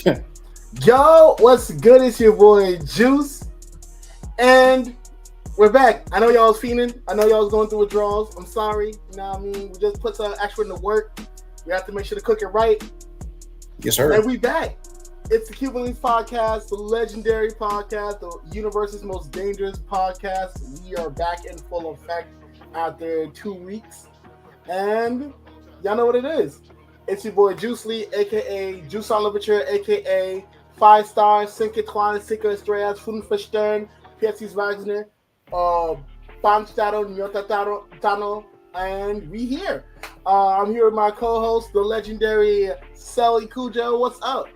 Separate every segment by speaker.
Speaker 1: Yo, what's good? It's your boy Juice, and we're back. I know y'all was fiending. I know y'all was going through withdrawals. I'm sorry. You know what I mean? We just put some extra in the work. We have to make sure to cook it right.
Speaker 2: Yes, sir.
Speaker 1: And we back. It's the Cuban Linx podcast, the legendary podcast, the universe's most dangerous podcast. We are back in full effect after 2 weeks. And y'all know what it is. It's your boy Juice Lee, a.k.a. Juice on Literature, a.k.a. 5 Star, Cinque Twan, Cinque Estrellas, Funfestern, Pietzi's Wagner, Panstado, Nyota and we here. I'm here with my co-host, the legendary Sally Cujo. What's up?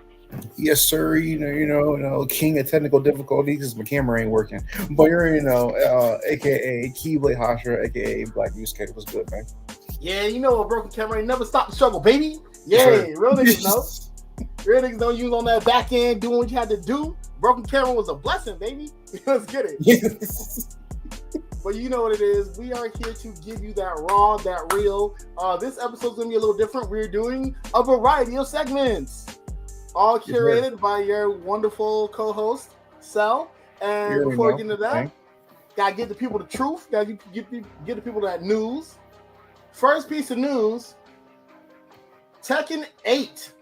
Speaker 2: Yes, sir. You know, king of technical difficulties because my camera ain't working. But you're, a.k.a. Keyblade Hashra, a.k.a. Black Goose Cake. What's good, man?
Speaker 1: Yeah, you know a broken camera ain't never stopped the struggle, baby. Yeah, real niggas know. Real niggas don't use on that back end doing what you had to do. Broken camera was a blessing, baby. Let's get it.
Speaker 2: Yes.
Speaker 1: But you know what it is. We are here to give you that raw, that real. This episode's going to be a little different. We're doing a variety of segments. All curated by your wonderful co-host, Sel. And before we get into that, gotta get the people the truth. Gotta get the people that news. First piece of news, Tekken 8.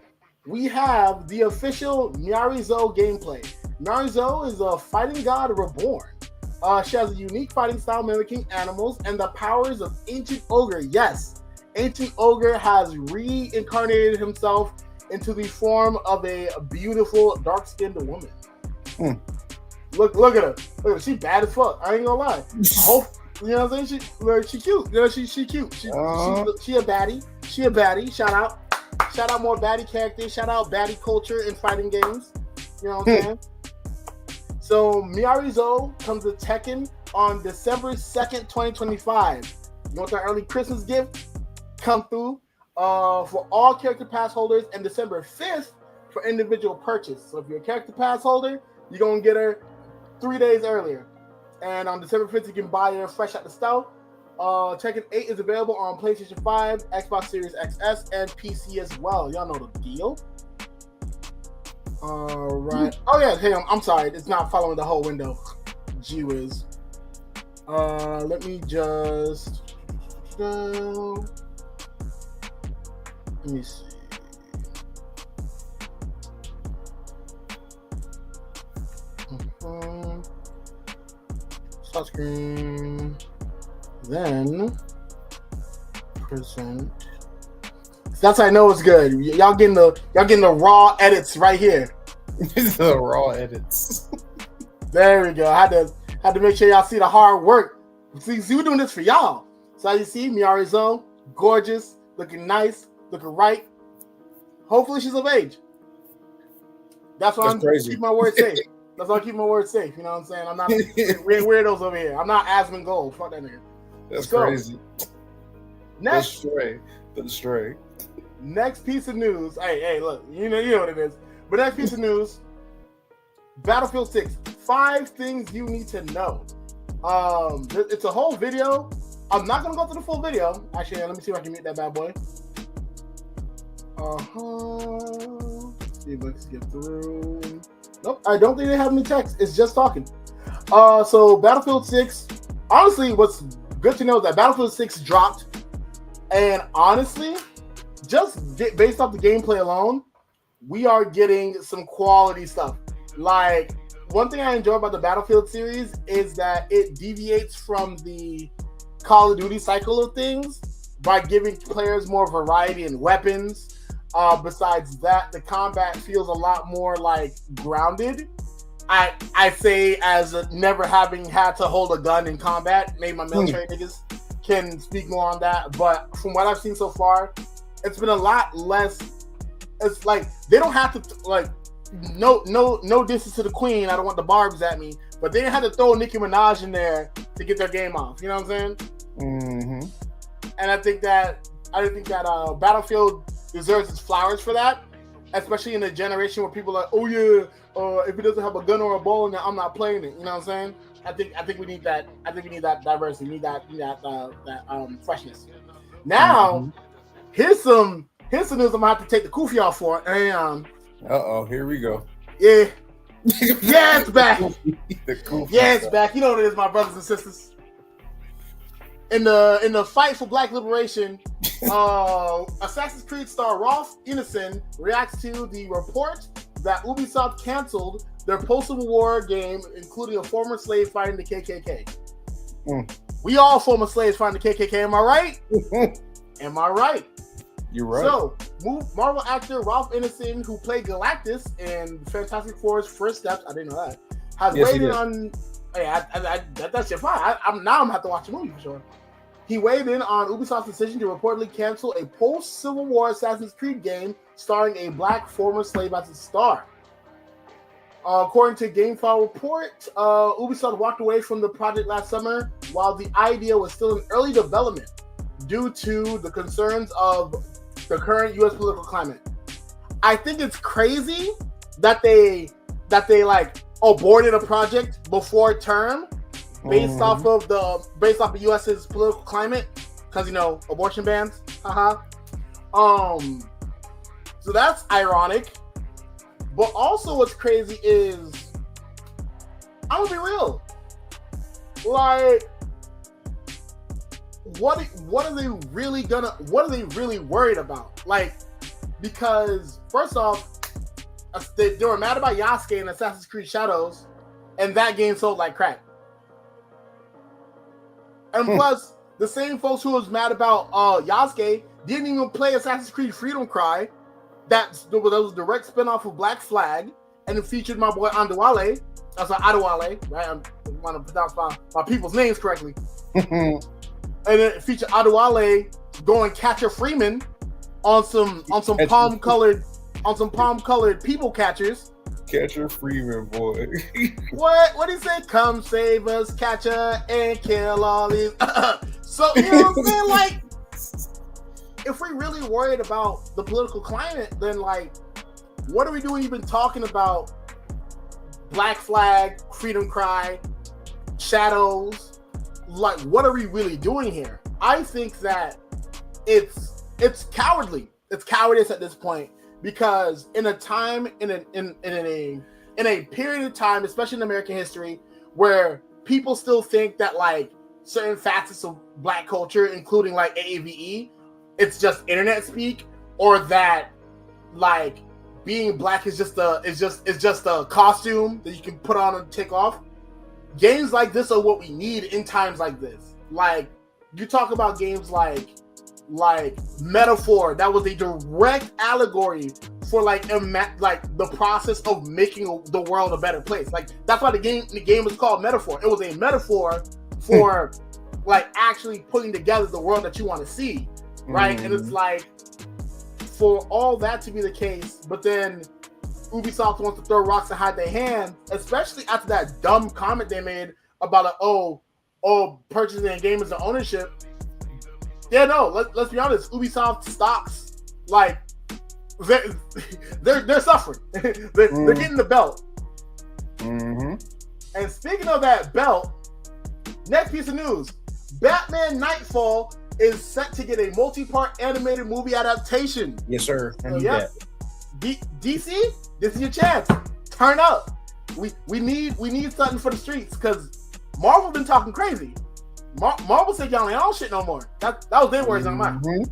Speaker 1: We have the official Miarizo gameplay. Miarizo is a fighting god reborn. She has a unique fighting style mimicking animals and the powers of Ancient Ogre. Yes, Ancient Ogre has reincarnated himself into the form of a beautiful dark-skinned woman. Look at her. Look at her. She bad as fuck. I ain't gonna lie. You know what I'm saying? She cute. You know, she cute. She a baddie. She a baddie. Shout out more baddie characters. Shout out baddie culture in fighting games. You know what I'm saying? So Miarizo comes to Tekken on December 2nd, 2025. You want that early Christmas gift? Come through for all character pass holders, and December 5th for individual purchase. So if you're a character pass holder, you're gonna get her 3 days earlier. And on December 5th, you can buy her fresh out the stove. Tekken 8 is available on PlayStation 5, Xbox Series XS, and PC as well. Y'all know the deal. All right. Oh, yeah. Hey, I'm sorry. It's not following the whole window. Gee whiz. Let me just go. Let me see. Start screen, then present. That's how I know it's good. Y'all getting the raw edits right here.
Speaker 2: The raw edits.
Speaker 1: There we go. I had to make sure y'all see the hard work. See, we're doing this for y'all. So as you see, Miarizo, gorgeous, looking nice, looking right. Hopefully she's of age. That's why I'm keeping my word safe. That's why I keep my words safe. You know what I'm saying? I'm not weirdos over here. I'm not Asmund Gold. Fuck that nigga.
Speaker 2: That's crazy.
Speaker 1: Next,
Speaker 2: the stray.
Speaker 1: Next piece of news. Hey, look. You know what it is. But next piece of news. Battlefield 6. 5 things you need to know. It's a whole video. I'm not gonna go through the full video. Actually, let me see if I can mute that bad boy. See if I can skip through. Nope, I don't think they have any text. It's just talking. So Battlefield 6, honestly, what's good to know is that Battlefield 6 dropped, and honestly, just based off the gameplay alone, we are getting some quality stuff. Like, one thing I enjoy about the Battlefield series is that it deviates from the Call of Duty cycle of things by giving players more variety in weapons. Besides that, the combat feels a lot more like grounded. I say as never having had to hold a gun in combat. Maybe my military niggas can speak more on that. But from what I've seen so far, it's been a lot less. It's like they don't have to like no distance to the queen. I don't want the barbs at me. But they didn't have to throw Nicki Minaj in there to get their game off. You know what I'm saying?
Speaker 2: Mm-hmm.
Speaker 1: And I think that Battlefield deserves its flowers for that, especially in a generation where people are like, oh yeah, if it doesn't have a gun or a bow, then I'm not playing it. You know what I'm saying? I think we need that. I think we need that diversity. We need that freshness. Now, here's some news I'm gonna have to take the kufi off for. And
Speaker 2: Here we go.
Speaker 1: Yeah. Yeah, it's back.
Speaker 2: The
Speaker 1: Yeah, it's back. You know what it is, my brothers and sisters. In the fight for Black liberation, Assassin's Creed star Rolf Ineson reacts to the report that Ubisoft canceled their post-Civil War game, including a former slave fighting the KKK. We all former slaves fighting the KKK. Am I right? Am I right?
Speaker 2: You're right.
Speaker 1: So, Marvel actor Rolf Ineson, who played Galactus in Fantastic Four's First Steps, I didn't know that, has weighed in on. Hey, that shit fine. I'm gonna have to watch the movie for sure. He weighed in on Ubisoft's decision to reportedly cancel a post-Civil War Assassin's Creed game starring a black former slave as a star. According to GameFile report, Ubisoft walked away from the project last summer while the idea was still in early development due to the concerns of the current U.S. political climate. I think it's crazy that they like aborted a project before term based off of the U.S.'s political climate, because abortion bans. So that's ironic. But also what's crazy is, I'm gonna be real. Like, what are they really worried about? Like, because first off, they were mad about Yasuke and Assassin's Creed Shadows, and that game sold like crack. And plus, the same folks who was mad about Yasuke didn't even play Assassin's Creed Freedom Cry. That was a direct spinoff of Black Flag, and it featured my boy Adewale. That's like Adewale, right? I want to pronounce my people's names correctly. And it featured Adewale going Catcher Freeman on some palm colored people catchers.
Speaker 2: Catcher Freeman, boy.
Speaker 1: What did he say? Come save us, Catcher, and kill all these. So you know what I'm saying? Like, if we're really worried about the political climate, then like, what are we doing even talking about Black Flag, Freedom Cry, Shadows? Like, what are we really doing here? I think that it's cowardly. It's cowardice at this point, because in a time in a period of time, especially in American history, where people still think that like certain facets of Black culture, including like AAVE, it's just internet speak, or that like being Black is just a costume that you can put on and take off. Games like this are what we need in times like this. Like, you talk about games like Metaphor, that was a direct allegory for like the process of making the world a better place. Like, that's why the game was called Metaphor. It was a metaphor for like actually putting together the world that you want to see. Right? And it's like, for all that to be the case, but then Ubisoft wants to throw rocks and hide their hand, especially after that dumb comment they made about purchasing a game as an ownership. Yeah, no, let's be honest. Ubisoft stocks, like, they're suffering. They're getting the belt. And speaking of that belt, next piece of news: Batman Nightfall is set to get a multi-part animated movie adaptation.
Speaker 2: Yes, sir.
Speaker 1: DC, this is your chance. Turn up. We need something for the streets, because Marvel been talking crazy. Marvel said y'all ain't on shit no more. That was their words, not mine.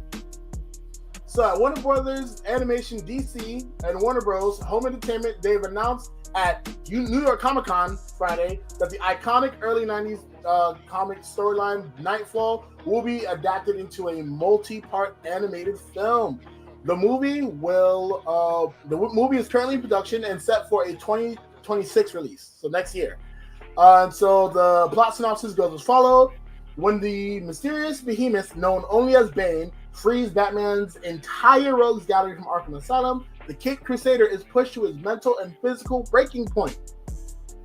Speaker 1: So at Warner Brothers Animation, DC, and Warner Bros. Home Entertainment, they've announced at New York Comic Con Friday that the iconic early 90s comic storyline Nightfall will be adapted into a multi-part animated film. The movie is currently in production and set for a 2026 release, so next year. And so the plot synopsis goes as follows: when the mysterious behemoth known only as Bane frees Batman's entire rogues gallery from Arkham Asylum, the Caped Crusader is pushed to his mental and physical breaking point.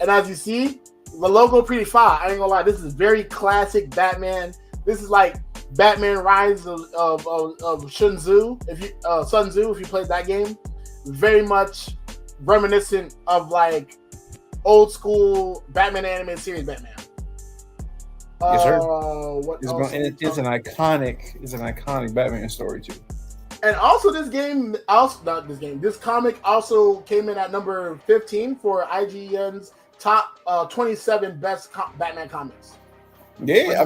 Speaker 1: And as you see, the logo pretty fire. I ain't gonna lie, this is very classic Batman. This is like Batman Rise of Sun Tzu, if you played that game. Very much reminiscent of like old school Batman animated series Batman.
Speaker 2: Yes, sir. It's an iconic Batman story too.
Speaker 1: And also, this comic also came in at number 15 for IGN's top 27 best Batman comics.
Speaker 2: Yeah, I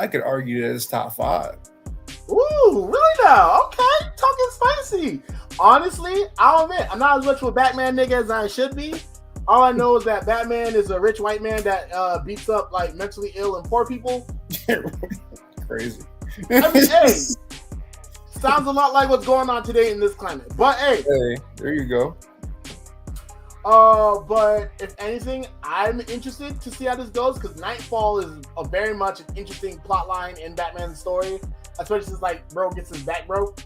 Speaker 2: could argue that it's top 5.
Speaker 1: Ooh, really now? Okay, talking spicy. Honestly, I'll admit, I'm not as much of a Batman nigga as I should be. All I know is that Batman is a rich white man that beats up like mentally ill and poor people.
Speaker 2: Crazy.
Speaker 1: I mean, hey, sounds a lot like what's going on today in this climate. But hey,
Speaker 2: there you go.
Speaker 1: But if anything, I'm interested to see how this goes because Nightfall is a very much an interesting plot line in Batman's story, especially since like bro gets his back broke.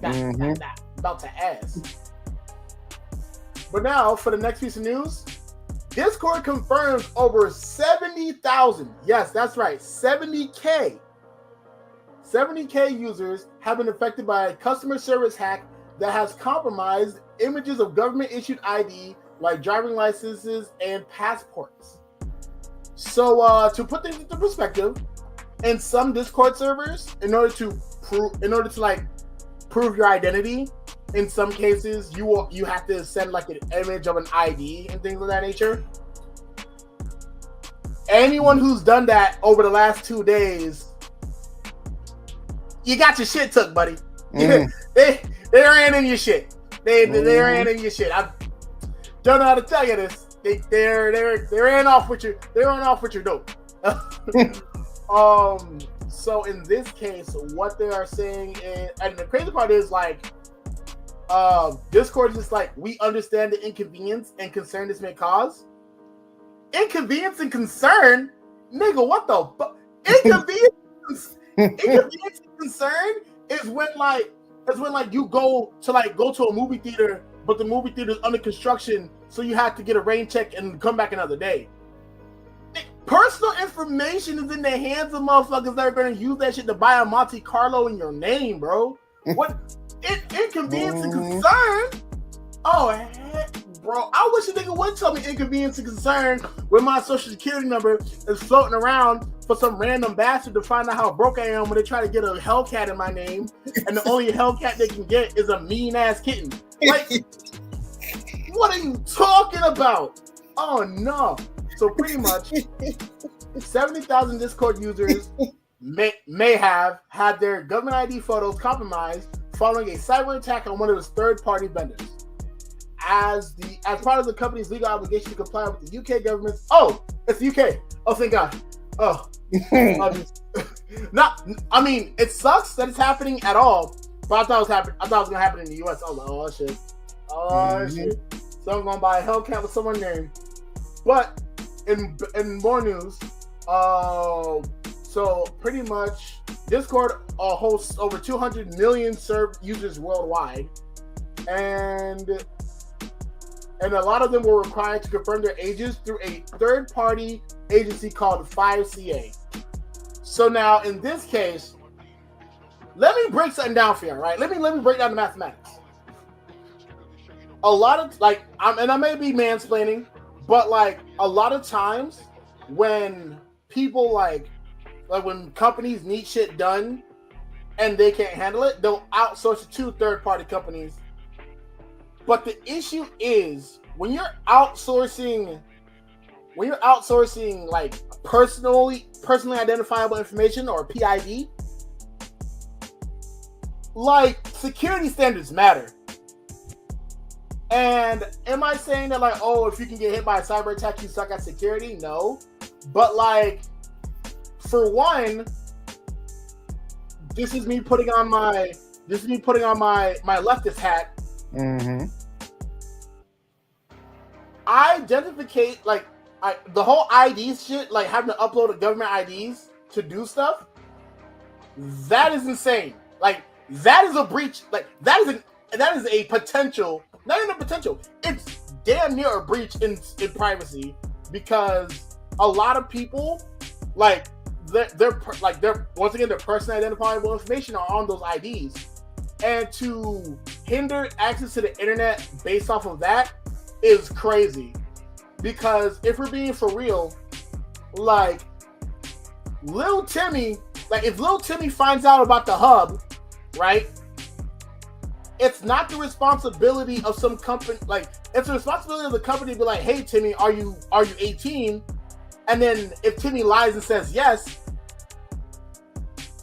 Speaker 1: About to ass. But now for the next piece of news, Discord confirms over 70,000. Yes, that's right, 70K users have been affected by a customer service hack that has compromised images of government-issued ID like driving licenses and passports. So to put things into perspective, in some Discord servers, in order to prove your identity, in some cases you have to send like an image of an ID and things of that nature. Anyone who's done that over the last 2 days, you got your shit took, buddy. They ran in your shit. They ran in your shit. I don't know how to tell you this. They ran off with your dope. So in this case, what they are saying is, and the crazy part is like, Discord is just like, we understand the inconvenience and concern this may cause. Inconvenience and concern, nigga. What the fuck? Inconvenience and concern is when you go to a movie theater, but the movie theater is under construction, so you have to get a rain check and come back another day. Personal information is in the hands of motherfuckers that are going to use that shit to buy a Monte Carlo in your name, bro. What? Inconvenience and concern? Oh, heck, bro. I wish a nigga would tell me inconvenience and concern when my social security number is floating around for some random bastard to find out how broke I am when they try to get a Hellcat in my name, and the only Hellcat they can get is a mean-ass kitten. Like, what are you talking about? Oh, no. So pretty much, 70,000 Discord users may have had their government ID photos compromised following a cyber attack on one of its third-party vendors. As part of the company's legal obligation to comply with the UK government's... Oh, it's the UK. Oh, thank God. Oh. It sucks that it's happening at all, but I thought it was going to happen in the US. I was like, oh, shit. Oh, shit. So I'm going to buy a Hellcat with someone's name. But in more news, so pretty much Discord hosts over 200 million served users worldwide, and a lot of them were required to confirm their ages through a third-party agency called 5CA. So now, in this case, let me break something down for you, right? Let me break down the mathematics. A lot of I may be mansplaining, but like a lot of times when people when companies need shit done and they can't handle it, they'll outsource it to third-party companies. But the issue is when you're outsourcing like personally identifiable information or PID, like security standards matter. And am I saying that like, oh, if you can get hit by a cyber attack, you suck at security? No. But like, for one, this is me putting on my leftist hat.
Speaker 2: Mm-hmm.
Speaker 1: The whole ID shit, like having to upload a government IDs to do stuff, that is insane. Like that is a breach. Like that is a potential. Not even a potential. It's damn near a breach in privacy because a lot of people they're once again their personal identifiable information are on those IDs, and to hinder access to the internet based off of that is crazy. Because if we're being for real, like Lil Timmy like if little Timmy finds out about the hub, right? It's not the responsibility of some company. Like it's the responsibility of the company to be like, hey Timmy, are you 18? And then if Timmy lies and says yes,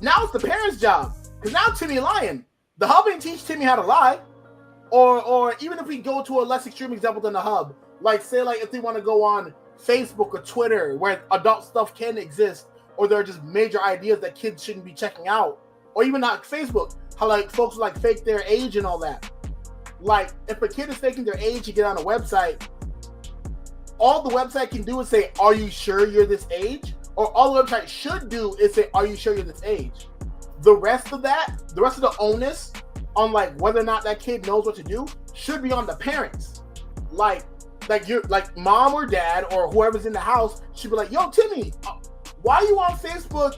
Speaker 1: now it's the parents' job. Because now Timmy lying. The hub ain't teach Timmy how to lie. Or even if we go to a less extreme example than the hub, like say like if they want to go on Facebook or Twitter where adult stuff can exist, or there are just major ideas that kids shouldn't be checking out, or even not Facebook, how like folks like fake their age and all that. Like if a kid is faking their age to get on a website, all the website can do is say, are you sure you're this age? Or all the website should do is say, are you sure you're this age? The rest of the onus on like whether or not that kid knows what to do should be on the parents. Like you're like mom or dad or whoever's in the house should be like, yo, Timmy, why are you on Facebook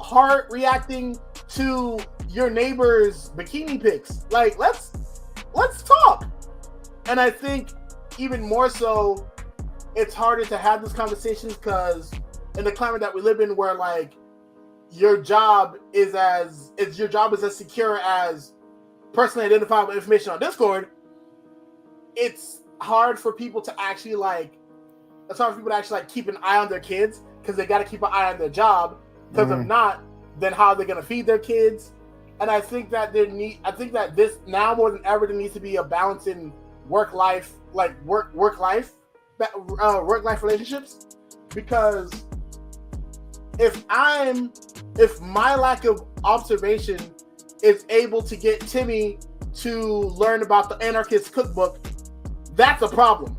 Speaker 1: heart reacting to your neighbor's bikini pics? Like let's talk. And I think even more so, it's harder to have these conversations because in the climate that we live in, where like your job is as secure as personally identifiable information on Discord, it's hard for people to actually keep an eye on their kids because they got to keep an eye on their job. Because if not, then how are they going to feed their kids? And I think that this now more than ever there needs to be a balance in work life relationships, because if my lack of observation is able to get Timmy to learn about the anarchist cookbook, that's a problem,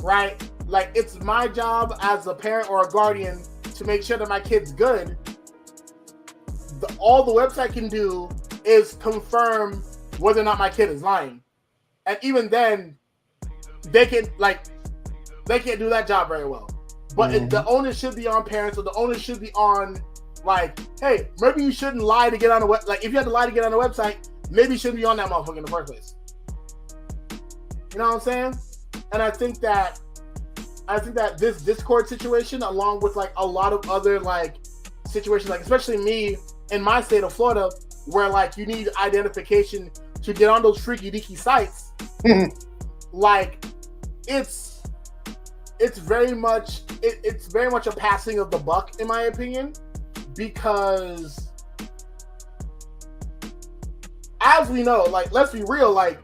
Speaker 1: right? Like it's my job as a parent or a guardian to make sure that my kid's good. All the website can do is confirm whether or not my kid is lying, and even then they can't do that job very well. But the onus should be on parents, or the onus should be on like, hey, maybe you shouldn't lie to get on a web. Like if you had to lie to get on a website, maybe you shouldn't be on that motherfucker in the first place. You know what I'm saying? And I think that this Discord situation, along with like a lot of other like situations, like especially me in my state of Florida, where like you need identification to get on those freaky deaky sites, like it's very much a passing of the buck in my opinion, because as we know, like let's be real, like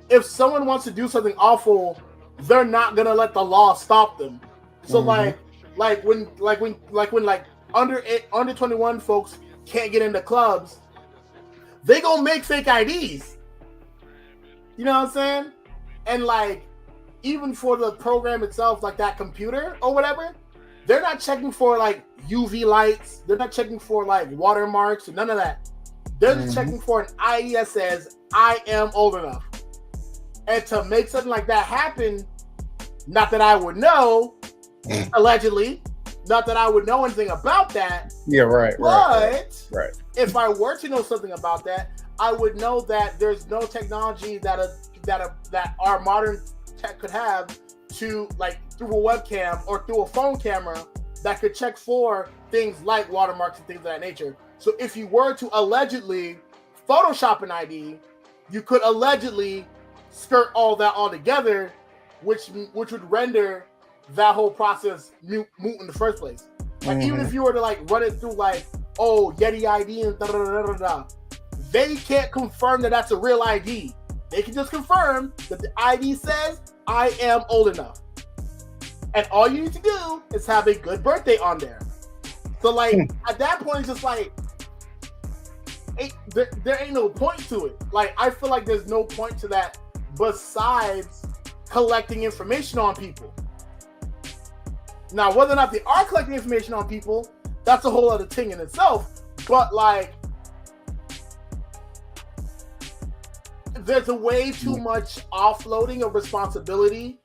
Speaker 1: if someone wants to do something awful, they're not gonna let the law stop them. So like when under 21 folks can't get into clubs, they gonna make fake IDs. You know what I'm saying? And like even for the program itself, like that computer or whatever, they're not checking for like UV lights. They're not checking for like watermarks or none of that. They're just checking for an ID that says I am old enough. And to make something like that happen, not that I would know, allegedly, not that I would know anything about that.
Speaker 2: Yeah, right.
Speaker 1: But
Speaker 2: right.
Speaker 1: If I were to know something about that, I would know that there's no technology that our modern tech could have to like through a webcam or through a phone camera that could check for things like watermarks and things of that nature. So if you were to allegedly Photoshop an ID, you could allegedly skirt all that all together, which would render that whole process moot in the first place. Like even if you were to like run it through like, oh, Yeti ID and da, they can't confirm that that's a real ID. They can just confirm that the ID says I am old enough. And all you need to do is have a good birthday on there. So like at that point, it's just like, there ain't no point to it. Like I feel like there's no point to that besides collecting information on people. Now, whether or not they are collecting information on people, that's a whole other thing in itself. But like, there's a way too much offloading of responsibility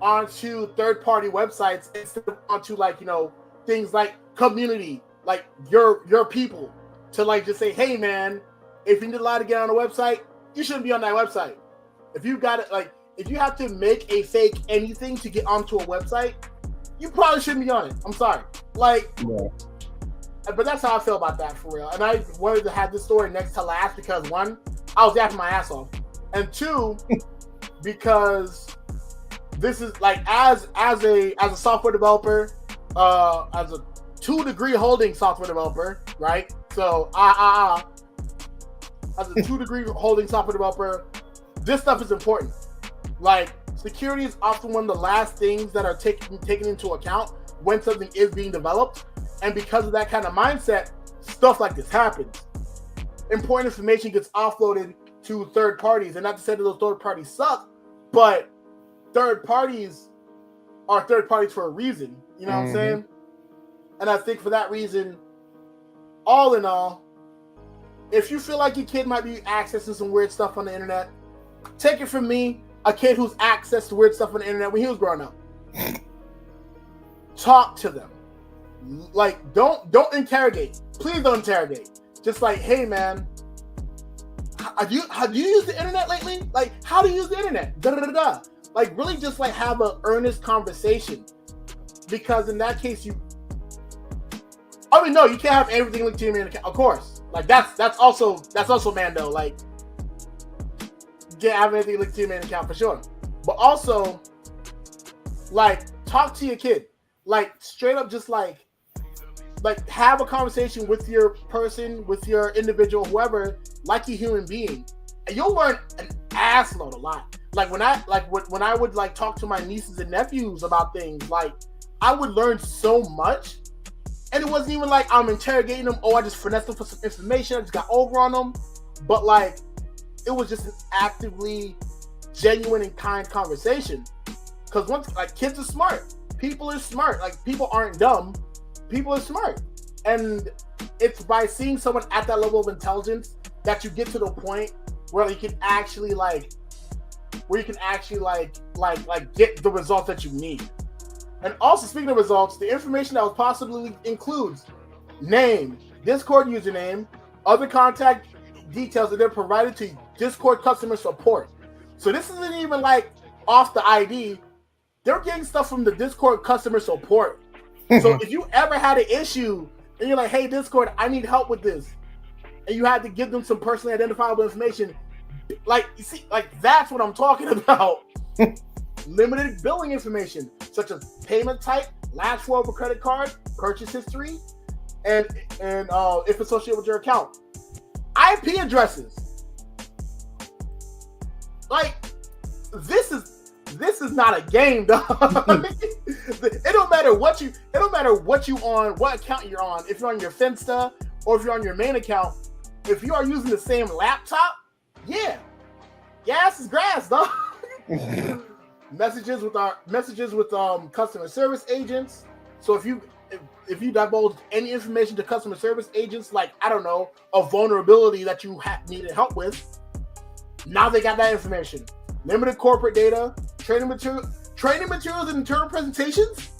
Speaker 1: onto third-party websites instead of onto like, you know, things like community, like your people, to like just say, hey man, if you need a lie to get on a website, you shouldn't be on that website. If you got it, like if you have to make a fake anything to get onto a website, you probably shouldn't be on it. I'm sorry. Like, But that's how I feel about that for real. And I wanted to have this story next to last because one, I was yapping my ass off, and two, because this is like as a software developer, as a 2-degree holding software developer, right? So as a 2-degree holding software developer, this stuff is important. Like security is often one of the last things that are taken into account when something is being developed. And because of that kind of mindset, stuff like this happens. Important information gets offloaded to third parties. And not to say that those third parties suck, but third parties are third parties for a reason. You know what I'm saying? And I think for that reason, all in all, if you feel like your kid might be accessing some weird stuff on the internet, take it from me, a kid who's accessed weird stuff on the internet when he was growing up. Talk to them. Like, don't interrogate. Please don't interrogate. Just like, hey man, have you used the internet lately? Like, how do you use the internet? Da da da da. Like, really, just like have an earnest conversation, because in that case, no, you can't have everything linked to your main account. Of course, like that's also Mando. Like, you can't have anything linked to your main account for sure. But also, like, talk to your kid. Like, straight up, just like have a conversation with your person, with your individual, whoever, like a human being, and you'll learn an assload a lot. Like when I would like talk to my nieces and nephews about things, like I would learn so much, and it wasn't even like I'm interrogating them. Oh, I just finessed them for some information. I just got over on them, but like it was just an actively genuine and kind conversation. Because once, like, kids are smart, people are smart. Like, people aren't dumb. People are smart, and it's by seeing someone at that level of intelligence that you get to the point where you can actually get the results that you need. And also, speaking of results, the information that was possibly includes name, Discord username, other contact details that they're provided to Discord customer support. So this isn't even like off the ID. They're getting stuff from the Discord customer support. So if you ever had an issue and you're like, hey, Discord, I need help with this, and you had to give them some personally identifiable information, like, you see, like, that's what I'm talking about. Limited billing information, such as payment type, last four of a credit card, purchase history, and if associated with your account. IP addresses. Like, this is not a game, dog. It don't matter what you on, what account you're on. If you're on your Finsta or if you're on your main account, if you are using the same laptop, yeah, gas is grass, dog. Messages with customer service agents. So if you divulge any information to customer service agents, like, I don't know, a vulnerability that you needed help with, now they got that information. Limited corporate data, training materials and internal presentations.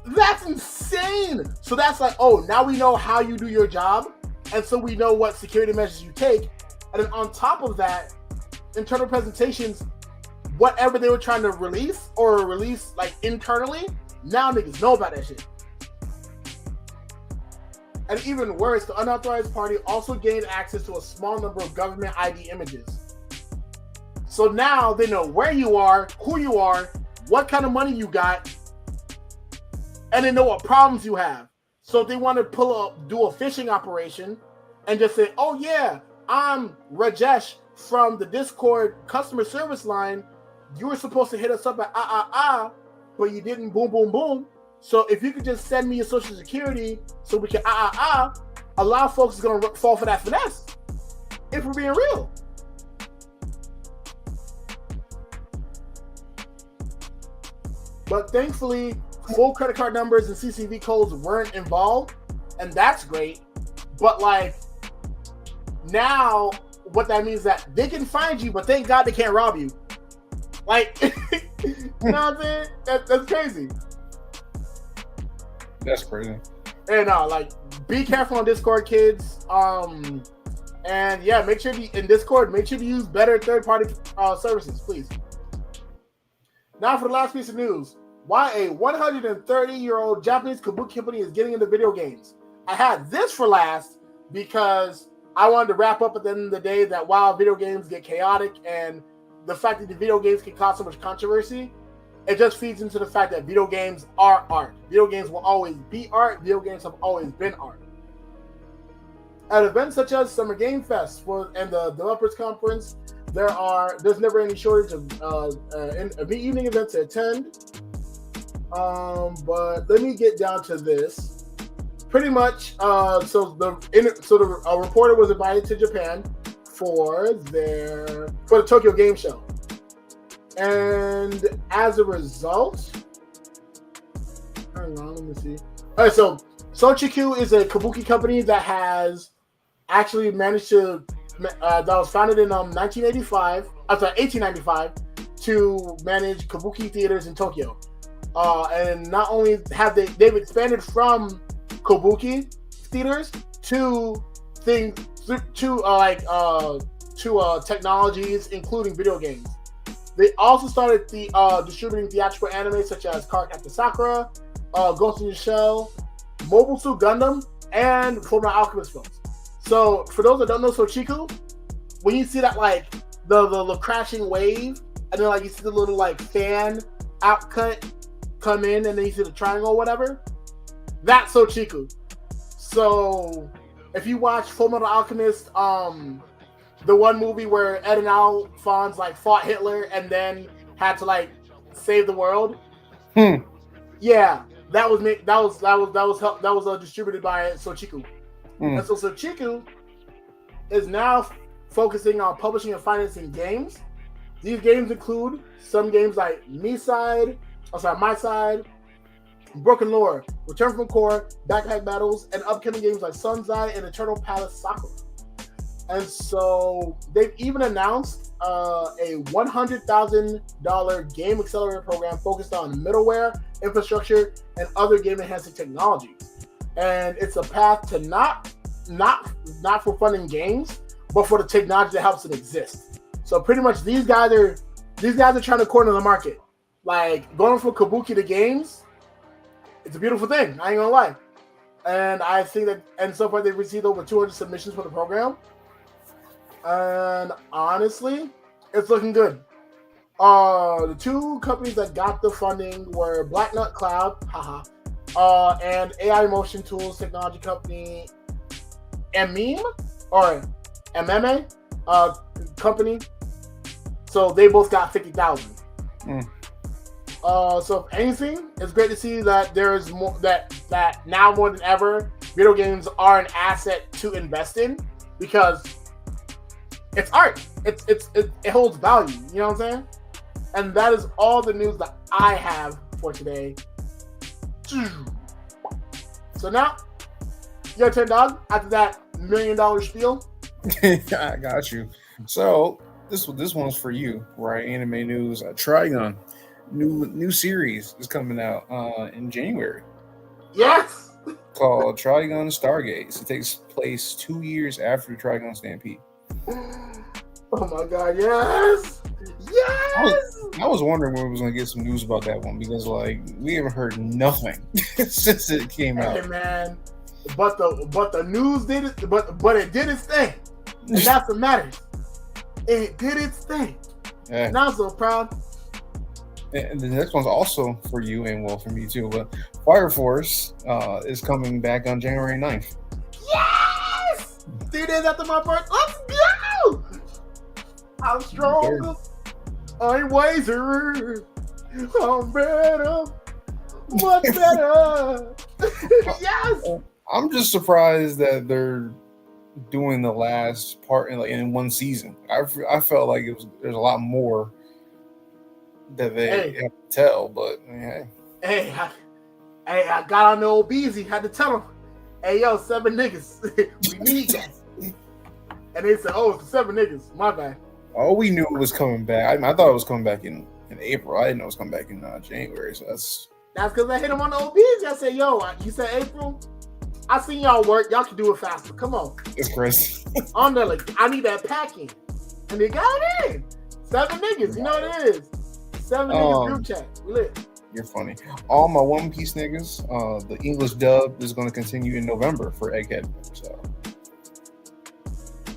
Speaker 1: That's insane. So that's like, oh, now we know how you do your job, and so we know what security measures you take. And then on top of that, internal presentations, whatever they were trying to release like internally, now niggas know about that shit. And even worse, the unauthorized party also gained access to a small number of government ID images. So now they know where you are, who you are, what kind of money you got, and they know what problems you have. So if they want to do a phishing operation and just say, oh yeah, I'm Rajesh from the Discord customer service line. You were supposed to hit us up at but you didn't, boom, boom, boom. So if you could just send me your social security so we can a lot of folks is going to fall for that finesse. If we're being real. But thankfully, full credit card numbers and CCV codes weren't involved, and that's great. But like, now what that means is that they can find you, but thank God they can't rob you. Like, you know what I'm saying? That's crazy.
Speaker 2: That's crazy.
Speaker 1: And like, be careful on Discord, kids. And yeah, make sure in Discord, make sure to use better third-party services, please. Now for the last piece of news. why a 130-year-old Japanese kabuki company is getting into video games. I had this for last because I wanted to wrap up at the end of the day that while video games get chaotic and the fact that the video games can cause so much controversy, it just feeds into the fact that video games are art. Video games will always be art. Video games have always been art. At events such as Summer Game Fest and the Developers Conference, there's never any shortage of evening events to attend. But let me get down to this. Pretty much, so the reporter was invited to Japan for the Tokyo Game Show, and as a result, hang on, let me see. All right, so Sochiku is a kabuki company that has actually managed to that was founded in 1895 to manage kabuki theaters in Tokyo. And not only have they've expanded from kabuki theaters to technologies, including video games. They also started distributing theatrical anime such as Card Captain Sakura, Ghost in the Shell, Mobile Suit Gundam, and Fullmetal Alchemist films. So, for those that don't know Sochiku, when you see that the crashing wave, and then you see the little fan outcut come in, and then you see the triangle or whatever, that's Sochiku. So, if you watch Fullmetal Alchemist, the one movie where Ed and Alphonse fought Hitler and then had to save the world. Yeah, that was distributed by Sochiku. And so Sochiku is now focusing on publishing and financing games. These games include some games like My Side, Broken Lore, Return from Core, Backpack Battles, and upcoming games like Sunzai and Eternal Palace Sakura. And so they've even announced a $100,000 game accelerator program focused on middleware, infrastructure, and other game-enhancing technologies. And it's a path to not for funding games, but for the technology that helps it exist. So pretty much these guys are trying to corner the market. Going from kabuki to games, it's a beautiful thing. I ain't gonna lie. And I think that, and so far they've received over 200 submissions for the program. And honestly, it's looking good. The two companies that got the funding were Black Nut Cloud, and AI motion tools technology company MMA company. So they both got 50,000. So if anything, it's great to see that there is more that now more than ever, video games are an asset to invest in because it's art. It holds value. You know what I'm saying? And that is all the news that I have for today. So now, your turn, dog. After that $1 million spiel.
Speaker 2: I got you. So this one's for you, right? Anime news. Trigun, new series is coming out in January.
Speaker 1: Yes.
Speaker 2: Called Trigun Stargaze. It takes place 2 years after Trigun Stampede.
Speaker 1: Oh my God! Yes.
Speaker 2: I was wondering when we was gonna get some news about that one because we haven't heard nothing since it came out.
Speaker 1: Hey man, but the news did it, but it did its thing, and that's what matters. It did its thing.
Speaker 2: Yeah.
Speaker 1: And I'm so proud.
Speaker 2: And the next one's also for you and for me too. But Fire Force is coming back on January 9th.
Speaker 1: Yes! 3 days after my birthday. Let's go! I'm stronger. I'm wiser. I'm better. Much better. Yes!
Speaker 2: I'm just surprised that they're doing the last part in one season. I felt like there's a lot more that they have to tell, but
Speaker 1: hey, I got on the old Beezy, had to tell him, hey yo, 7 niggas, we need that. And they said, oh, it's 7 niggas, my bad.
Speaker 2: All we knew was coming back. I thought it was coming back in April. I didn't know it was coming back in January. So that's
Speaker 1: because I hit him on the old Beezy. I said, yo, you said April? I seen y'all work. Y'all can do it faster. Come on.
Speaker 2: It's crazy.
Speaker 1: On there, I need that packing. And they got it in. 7 niggas, you know what it is. 7 niggas group chat. We lit.
Speaker 2: You're funny. All my One Piece niggas, the English dub is going to continue in November for Egghead. So,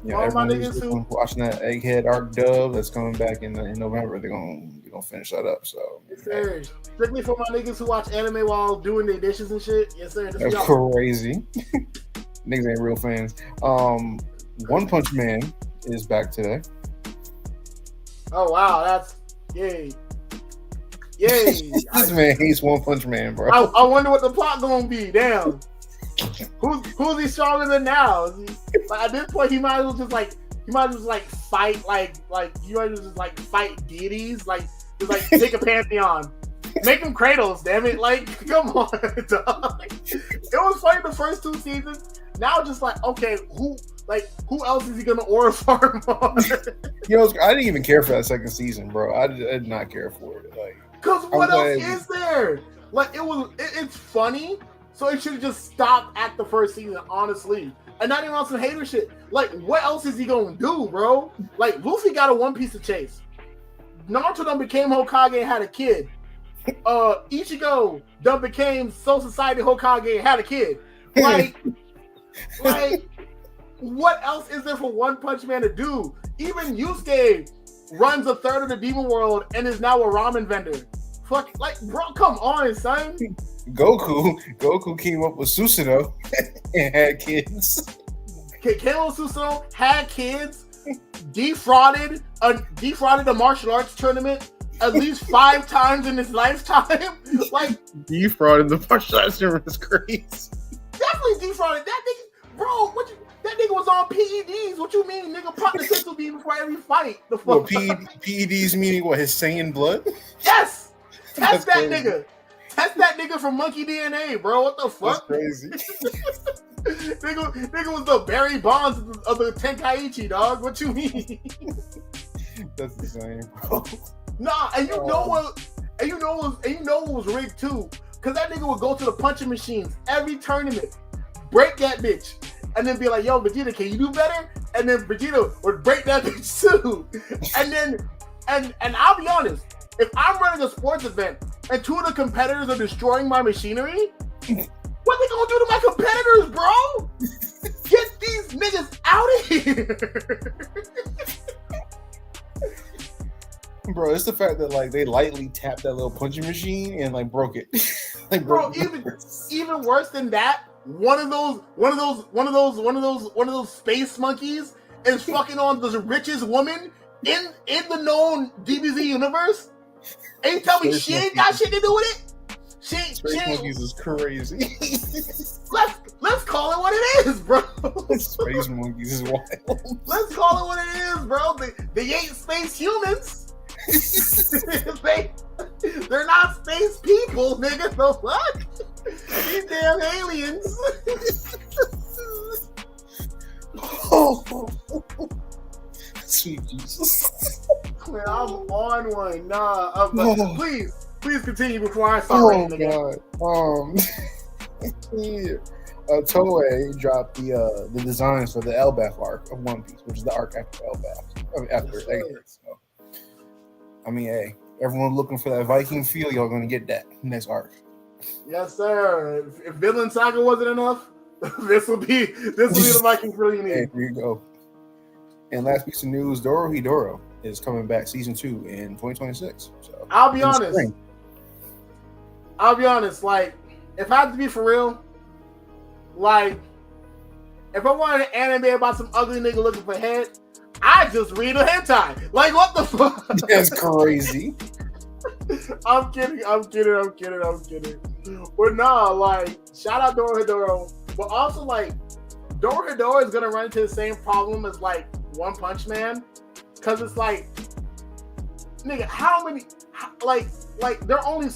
Speaker 2: yeah,
Speaker 1: all my
Speaker 2: everyone's
Speaker 1: niggas who
Speaker 2: watching that Egghead arc dub that's coming back in November. They're gonna finish that up. So,
Speaker 1: yes, sir. Strictly for my niggas who watch anime while doing their dishes and shit. Yes, sir.
Speaker 2: That's crazy. Niggas ain't real fans. One Punch Man is back today.
Speaker 1: Oh wow, that's yay. Yay!
Speaker 2: This man hates One Punch Man, bro.
Speaker 1: I wonder what the plot gonna be. Damn. Who's he stronger than now? Like, at this point, he might as well just fight you might as well just fight deities, just take a pantheon, make him Kratos. Damn it! Like, come on, dog. It was funny the first 2 seasons. Now just okay, who else is he gonna aura farm on?
Speaker 2: I didn't even care for that second season, bro. I did not care for it.
Speaker 1: Cause what else is there? It's funny, so it should have just stopped at the first season, honestly. And not even on some hater shit. What else is he gonna do, bro? Luffy got a One Piece to chase. Naruto done became Hokage and had a kid. Ichigo done became Soul Society Hokage and had a kid. What else is there for One Punch Man to do? Even Yusuke runs a third of the demon world and is now a ramen vendor. Bro, come on, son.
Speaker 2: Goku came up with Susanoo and had kids.
Speaker 1: Came up with Susanoo, had kids, defrauded a martial arts tournament at least 5 times in his lifetime.
Speaker 2: Defrauded the martial arts tournament is crazy.
Speaker 1: Definitely defrauded that nigga, bro. That nigga was on PEDs. What you mean, nigga? Pop the pistol beam before every fight. The fuck?
Speaker 2: Well, PEDs meaning what? His Saiyan blood?
Speaker 1: Yes. Test that nigga. Test that nigga from monkey DNA, bro. What the fuck?
Speaker 2: That's crazy.
Speaker 1: nigga was the Barry Bonds of the Tenkaichi, dog. What you mean?
Speaker 2: That's insane, bro.
Speaker 1: Nah, and you know what was rigged too? Cause that nigga would go to the punching machines every tournament, break that bitch. And then be like, yo, Vegeta, can you do better? And then Vegeta would break that bitch too. And I'll be honest, if I'm running a sports event and 2 of the competitors are destroying my machinery, what they gonna do to my competitors, bro? Get these niggas out of here.
Speaker 2: Bro, it's the fact that they lightly tapped that little punching machine and broke it.
Speaker 1: Bro, even worse than that, one of those space monkeys is fucking on the richest woman in the known DBZ universe. And you tell me she ain't got shit to do with it?
Speaker 2: Space monkeys is crazy.
Speaker 1: Let's call it what it is, bro.
Speaker 2: Space monkeys is wild.
Speaker 1: Let's call it what it is, bro. They ain't space humans. They're not space people, nigga. The fuck? These damn aliens.
Speaker 2: Sweet Jesus.
Speaker 1: Man, I'm on one. Nah, please continue before I start raining again.
Speaker 2: God. Toei dropped the designs for the Elbaf arc of One Piece, which is the arc after Elbaf. After Egghead. So, hey, everyone looking for that Viking feel, y'all gonna get that next arc.
Speaker 1: Yes, sir. If Villain Saga wasn't enough, this will be the Viking feel you need.
Speaker 2: Hey, here you go. And last piece of news, Dorohedoro is coming back season 2 in 2026. So
Speaker 1: I'll be honest. If I have to be for real, if I wanted an anime about some ugly nigga looking for head, I just read a hentai. What the fuck?
Speaker 2: That's crazy.
Speaker 1: I'm kidding. But nah, shout out Dorohedoro. But also, Dorohedoro is gonna run into the same problem as One Punch Man, because it's nigga, how many they're only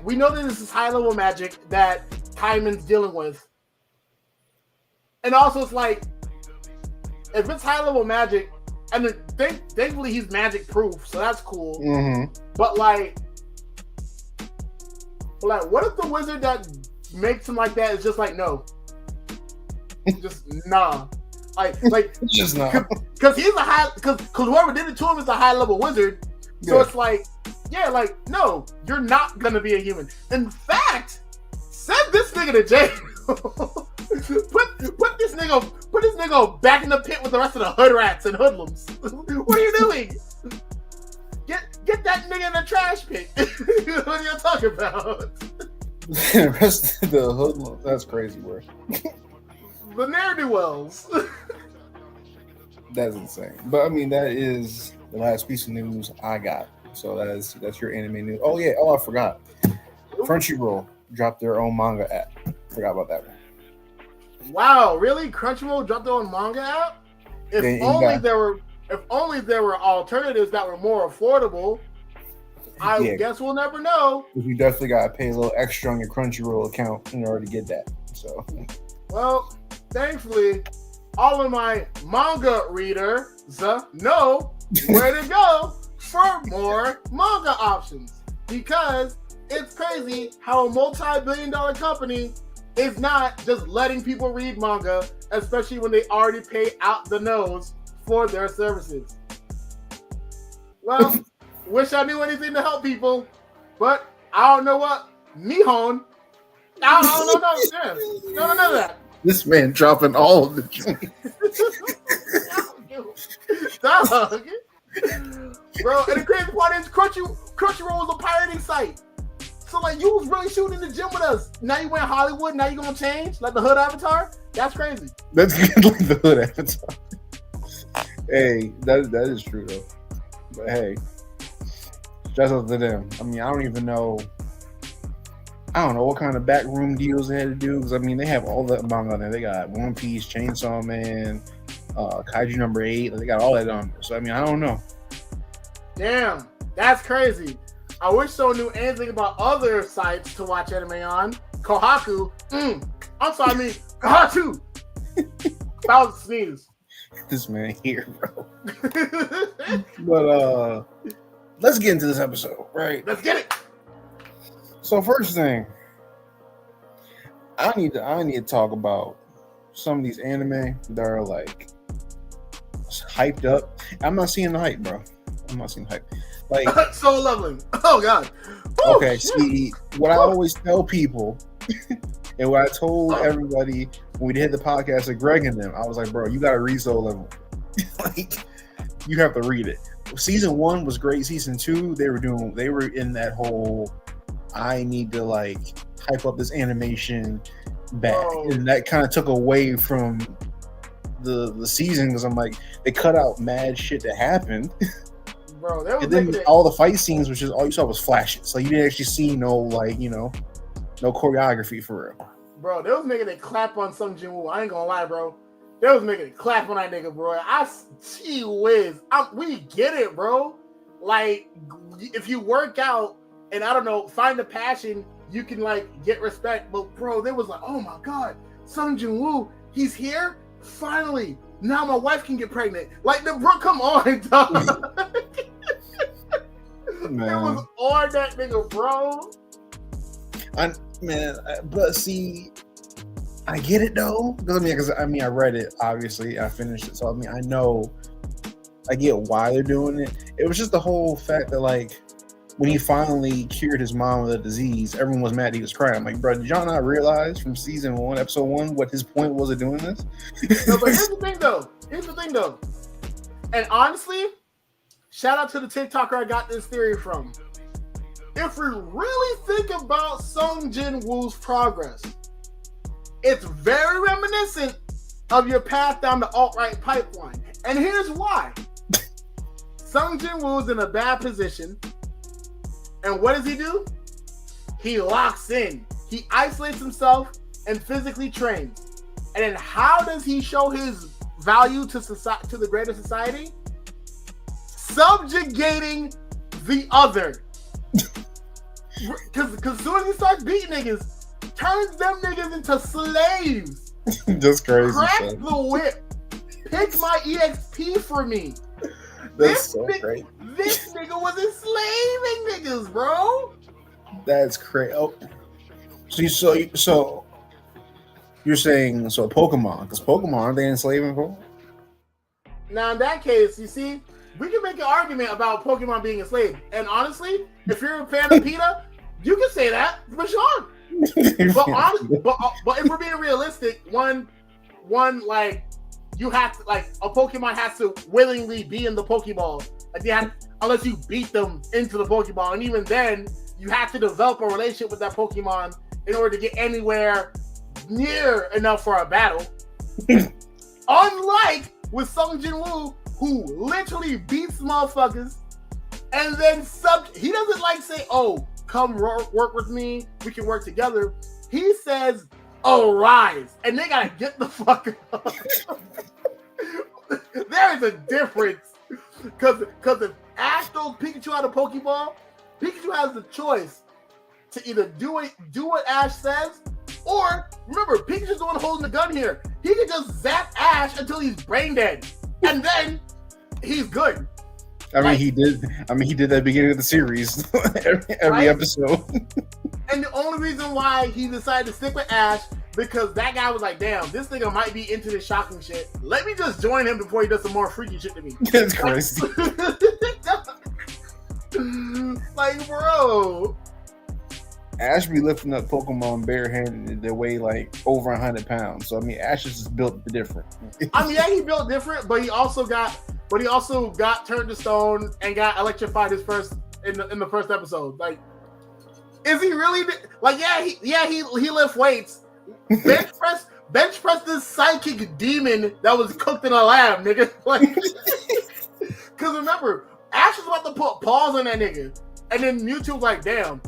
Speaker 1: we know that this is high level magic that Kaiman's dealing with, and also it's if it's high level magic, and thankfully he's magic proof, so that's cool.
Speaker 2: Mm-hmm.
Speaker 1: But what if the wizard that makes him like that is just no, just nah.
Speaker 2: Just not
Speaker 1: because he's because whoever did it to him is a high level wizard. So it's Yeah, like, no, you're not gonna be a human. In fact, send this nigga to jail. put this nigga back in the pit with the rest of the hood rats and hoodlums. What are you doing? Get that nigga in the trash pit. What are you talking about?
Speaker 2: The rest of the hoodlums. That's crazy, bro.
Speaker 1: The ne'er-do-wells.
Speaker 2: That's insane. But I mean, that is the last piece of news I got. So that's your anime news. Oh yeah. Oh, I forgot. Crunchyroll dropped their own manga app. Forgot about that one.
Speaker 1: Wow, really? Crunchyroll dropped their own manga app? If only there were alternatives that were more affordable. I guess we'll never know.
Speaker 2: You definitely gotta pay a little extra on your Crunchyroll account in order to get that. So,
Speaker 1: well, thankfully, all of my manga readers know where to go for more manga options, because it's crazy how a multi-billion-dollar company is not just letting people read manga, especially when they already pay out the nose for their services. Well, wish I knew anything to help people, but I don't know what. Nihon. I don't know none of that.
Speaker 2: This man dropping all of the joints.
Speaker 1: Dog. Bro, and the crazy part is Crunchyroll was a pirating site. So like you was really shooting in the gym with us. Now you went Hollywood, now you gonna change? Like the hood avatar? That's crazy.
Speaker 2: That's good, like the hood avatar. Hey, that is true though. But hey, just up to them. I mean, I don't know what kind of backroom deals they had to do, because I mean they have all that manga on there. They got One Piece, Chainsaw Man, Kaiju number 8. They got all that on there. So I mean, I don't know.
Speaker 1: Damn, that's crazy. I wish someone knew anything about other sites to watch anime on. Kohaku. I'm sorry, I mean Kohaku. That was a sneeze.
Speaker 2: This man here, bro. But let's get into this episode, right?
Speaker 1: Let's get it.
Speaker 2: So first thing, I need to talk about some of these anime that are like hyped up. I'm not seeing the hype, bro. I'm not seeing the hype. Like
Speaker 1: so lovely. Oh god.
Speaker 2: Okay, see what I always tell people, and what I told everybody when we did the podcast with Greg and them, I was like, bro, you gotta read Soul Level. Like, you have to read it. Season 1 was great. Season 2, they were in that whole I need to like hype up this animation back, and that kind of took away from the season, because I'm like, they cut out mad shit that happened.
Speaker 1: Bro, they was
Speaker 2: and then all the fight scenes was just all you saw was flashes. So you didn't actually see no choreography for real.
Speaker 1: Bro, they was making it clap on Sung Jin Woo. I ain't gonna lie, bro. They was making it clap on that nigga, bro. Gee whiz. We get it, bro. Like, if you work out and I don't know, find a passion, you can like get respect. But bro, they was like, oh my god, Sung Jin Woo, he's here? Finally. Now my wife can get pregnant. Like, bro, come on, dog.
Speaker 2: Man.
Speaker 1: It was on that nigga, bro.
Speaker 2: But see, I get it though. Because I mean, I read it. Obviously, I finished it, so I mean, I get why they're doing it. It was just the whole fact that like when he finally cured his mom of the disease, everyone was mad he was crying. I'm like, bro, did y'all not realize from season 1, episode 1, what his point was of doing this?
Speaker 1: No, but here's the thing though. And honestly, shout out to the TikToker I got this theory from. If we really think about Sung Jin Woo's progress, it's very reminiscent of your path down the alt-right pipeline. And here's why. Sung Jin Woo's in a bad position. And what does he do? He locks in. He isolates himself and physically trains. And then how does he show his value to society, to the greater society? Subjugating the other. Because as soon as he starts beating niggas, turns them niggas into slaves.
Speaker 2: Just crazy.
Speaker 1: Crack the whip. Pick my EXP for me.
Speaker 2: That's so great.
Speaker 1: This nigga was enslaving niggas, bro.
Speaker 2: That's crazy. Oh, so you're saying Pokemon? Because Pokemon, aren't they enslaving folk?
Speaker 1: Now in that case, you see, we can make an argument about Pokemon being enslaved. And honestly, if you're a fan of PETA, you can say that for sure. but if we're being realistic, one like you have to like a Pokemon has to willingly be in the Pokeball. Like unless you beat them into the Pokeball, and even then, you have to develop a relationship with that Pokemon in order to get anywhere near enough for a battle. Unlike with Sung Jin Woo, who literally beats motherfuckers, and then he doesn't like say, "Oh, come work with me. We can work together." He says, "Arise," and they gotta get the fuck up. There is a difference, because if Ash throws Pikachu out of Pokeball, Pikachu has the choice to either do what Ash says, or remember, Pikachu's the one holding the gun here. He can just zap Ash until he's brain dead, and then he's good.
Speaker 2: He did that at the beginning of the series, every episode.
Speaker 1: And the only reason why he decided to stick with Ash, because that guy was like, damn, this nigga might be into this shocking shit. Let me just join him before he does some more freaky shit to me.
Speaker 2: That's crazy.
Speaker 1: Like, bro.
Speaker 2: Ash be lifting up Pokemon barehanded. They weigh like over 100 pounds. So, Ash is just built different.
Speaker 1: Yeah, he built different, but he also got turned to stone and got electrified in the first episode. Like, is he really like? Yeah, he lift weights. Bench press this psychic demon that was cooked in a lab, nigga. Like, because remember, Ash was about to put paws on that nigga, and then Mewtwo was like, damn.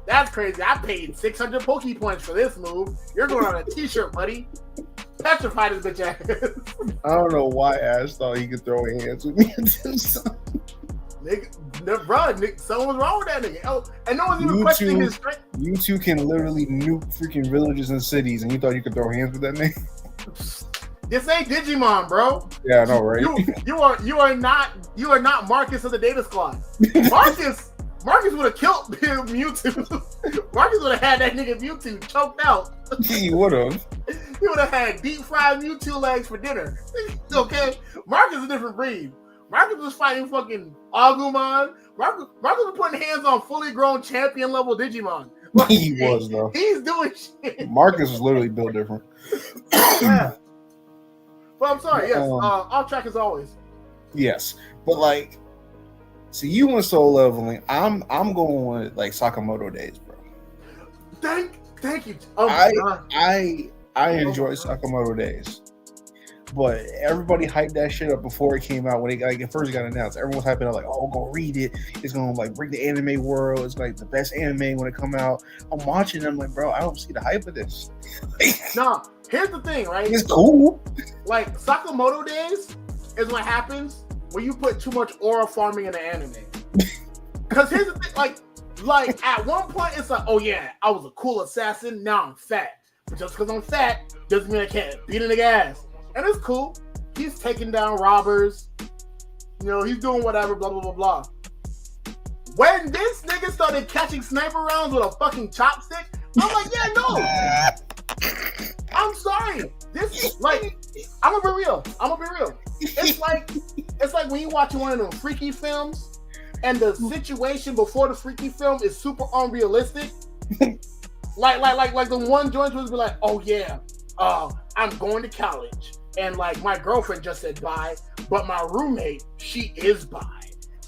Speaker 1: That's crazy. I paid 600 Poke Points for this move. You're going on a t-shirt, buddy. Petrified his bitch ass.
Speaker 2: I don't know why Ash thought he could throw hands with me.
Speaker 1: Nigga, something was wrong with that nigga. Oh, and no one's even questioning his strength.
Speaker 2: You two can literally nuke freaking villages and cities, and you thought you could throw hands with that nigga?
Speaker 1: This ain't Digimon, bro.
Speaker 2: Yeah, I know, right?
Speaker 1: You are not Marcus of the Data Squad. Marcus would have killed Mewtwo. Marcus would have had that nigga Mewtwo choked out.
Speaker 2: He would have.
Speaker 1: He would have had deep fried Mewtwo legs for dinner. Okay? Marcus is a different breed. Marcus was fighting fucking Agumon. Marcus was putting hands on fully grown champion level Digimon. Like,
Speaker 2: he was, though.
Speaker 1: He's doing shit.
Speaker 2: Marcus was literally built different.
Speaker 1: Yeah. But I'm sorry, yes. Off track as always.
Speaker 2: Yes. But like, see, you went soul leveling. I'm going with like Sakamoto days, bro.
Speaker 1: Thank you.
Speaker 2: I enjoy Sakamoto days, but everybody hyped that shit up before it came out when it first got announced. Everyone was hyping up like, "Oh, go read it. It's gonna like bring the anime world. It's like the best anime when it come out." I'm watching. I'm like, bro, I don't see the hype of this.
Speaker 1: Nah, here's the thing, right?
Speaker 2: It's cool.
Speaker 1: Like Sakamoto days is what happens when you put too much aura farming in the anime. Because here's the thing, like at one point it's like, oh yeah, I was a cool assassin, now I'm fat. But just because I'm fat doesn't mean I can't beat a nigga ass. And it's cool. He's taking down robbers. You know, he's doing whatever, blah, blah, blah, blah. When this nigga started catching sniper rounds with a fucking chopstick, I'm like, yeah, no. I'm sorry. This, like, I'm gonna be real. It's like when you watch one of them freaky films and the situation before the freaky film is super unrealistic. like the one joint was be like, oh yeah, I'm going to college and like my girlfriend just said bye, but my roommate, she is bi.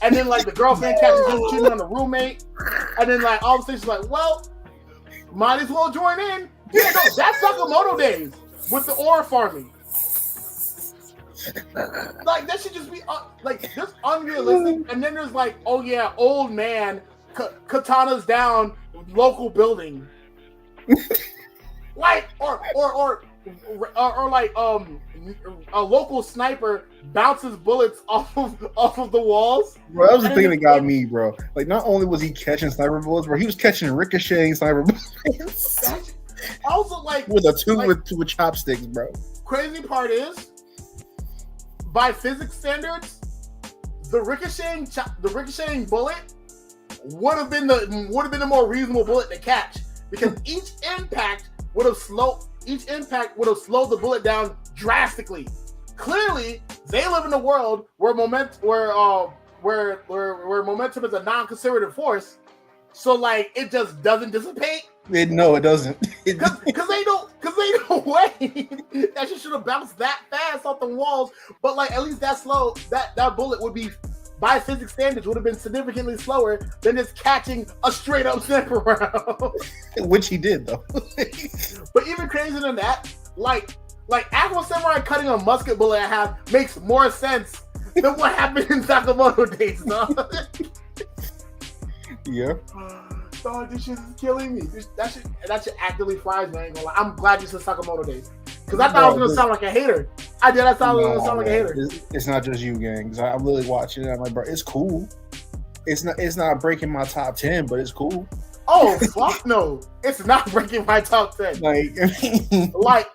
Speaker 1: And then like the girlfriend catches him cheating on the roommate, and then like all of a sudden she's like, well, might as well join in. Yeah, no, that's Sakamoto days with the aura farming. Like that should just be like just unrealistic. And then there's like, oh yeah, old man katanas down local building. Like or like a local sniper bounces bullets off of the walls.
Speaker 2: Bro, that was the thing that got me, bro. Like not only was he catching sniper bullets, bro, he was catching ricocheting sniper bullets.
Speaker 1: Also, like
Speaker 2: with with chopsticks, bro.
Speaker 1: Crazy part is, by physics standards, the ricocheting bullet would have been the more reasonable bullet to catch, because each impact would have slowed the bullet down drastically. Clearly, they live in a world where where momentum is a non-conservative force. So like it just doesn't dissipate.
Speaker 2: No, it doesn't.
Speaker 1: Because they don't way that shit should have bounced that fast off the walls. But like at least that slow, that bullet would be, by physics standards, would have been significantly slower than just catching a straight up sniper round.
Speaker 2: Which he did though.
Speaker 1: But even crazier than that, like Aqua Samurai cutting a musket bullet in half makes more sense than what happened in Sakamoto days, dog.
Speaker 2: Yeah.
Speaker 1: Dog, this shit is killing me. That shit actively fries me. I ain't gonna lie. I'm glad you said Sakamoto days. Because I thought I was gonna sound like a hater. I did. I thought I was gonna sound like a hater.
Speaker 2: It's not just you, gang. I'm really watching it. I'm like, bro, it's cool. It's not breaking my top 10, but it's cool.
Speaker 1: Oh fuck no! It's not breaking my top 10.
Speaker 2: Like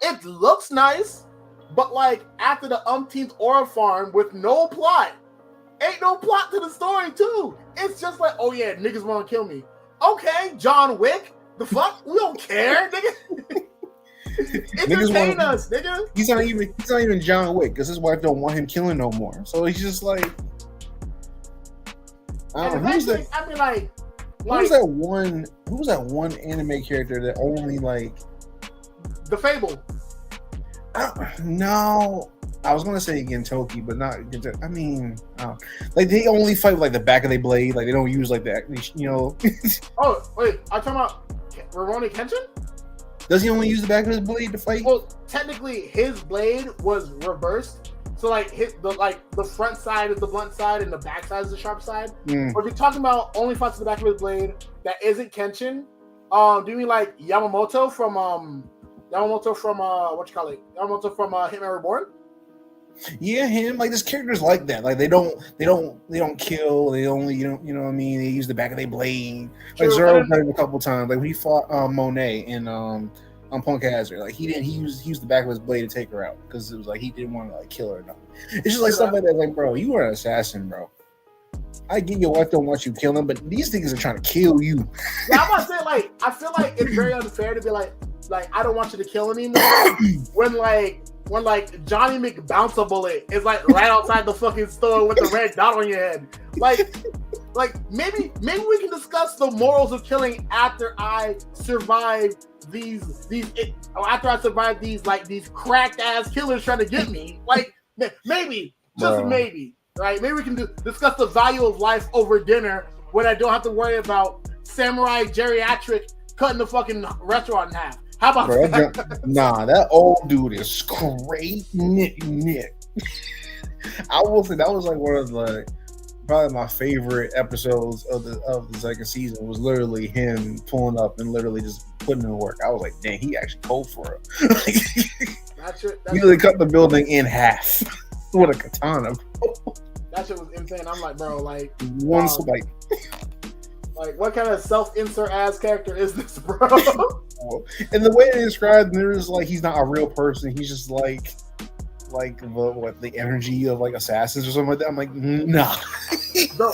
Speaker 1: it looks nice, but like after the umpteenth aura farm with no plot, ain't no plot to the story too. It's just like, oh yeah, niggas want to kill me. Okay, John Wick. The fuck? We don't care, nigga. Entertain us, nigga.
Speaker 2: He's not even John Wick because his wife don't want him killing no more. So he's just like, I don't know. Who's that one anime character that only like
Speaker 1: the Fable?
Speaker 2: No, I was gonna say Gentoki, but not. I mean, like they only fight with like the back of their blade. Like they don't use like that. You know.
Speaker 1: Oh wait, I'm talking about Rurouni Kenshin.
Speaker 2: Does he only use the back of his blade to fight?
Speaker 1: Well, technically, his blade was reversed. So like the front side is the blunt side and the back side is the sharp side. But if you're talking about only fights to the back of his blade, that isn't Kenshin. Do you mean like Yamamoto from what you call it? Yamamoto from Hitman Reborn?
Speaker 2: Yeah, him. Like this character's like that. Like they don't kill. They only you know what I mean. They use the back of their blade. Like Zoro played him a couple times. Like when he fought Monet in on Punk Hazard. Like he used the back of his blade to take her out because it was like he didn't want to like kill her or nothing. It's just like stuff like that. Like bro, you are an assassin, bro. I get your wife don't want you killing, but these niggas are trying to kill you.
Speaker 1: Yeah, I'm about to say like I feel like it's very unfair to be like I don't want you to kill anymore when Johnny McBounce a bullet is like right outside the fucking store with the red dot on your head. Like maybe we can discuss the morals of killing after I survive these cracked ass killers trying to get me. Like maybe, just maybe, right? Maybe we can discuss the value of life over dinner when I don't have to worry about samurai geriatric cutting the fucking restaurant in half. How about that?
Speaker 2: Nah, that old dude is straight Nick. I will say that was like one of the probably my favorite episodes of the second season was literally him pulling up and literally just putting in work. I was like, dang, he actually cold for it. He really cut the building in half with a katana.
Speaker 1: That shit was insane. I'm like, bro, like
Speaker 2: one swipe.
Speaker 1: Like, what kind of self-insert ass character is this, bro?
Speaker 2: And the way they described him, is like he's not a real person. He's just like the energy of like assassins or something like that. I'm like, nah,
Speaker 1: bro,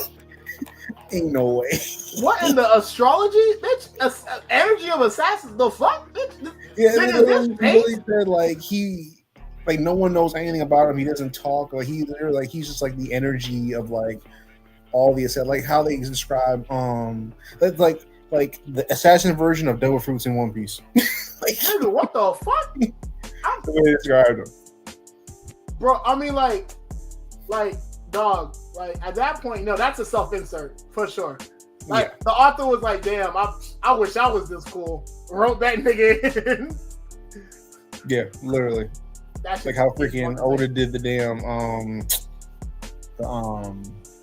Speaker 2: ain't no way.
Speaker 1: What in the astrology, bitch? Energy of assassins? The fuck, bitch?
Speaker 2: Yeah, they really said like no one knows anything about him. He doesn't talk. Like he's just like the energy of like all the like how they describe like the assassin version of Devil Fruits in One Piece.
Speaker 1: Like, nigga, what the fuck?
Speaker 2: The way they described him,
Speaker 1: bro. I mean, like, dog. Like at that point, no, that's a self-insert for sure. Like the author was like, "Damn, I wish I was this cool." Wrote that nigga in.
Speaker 2: Yeah, literally. That's like how freaking Oda did the damn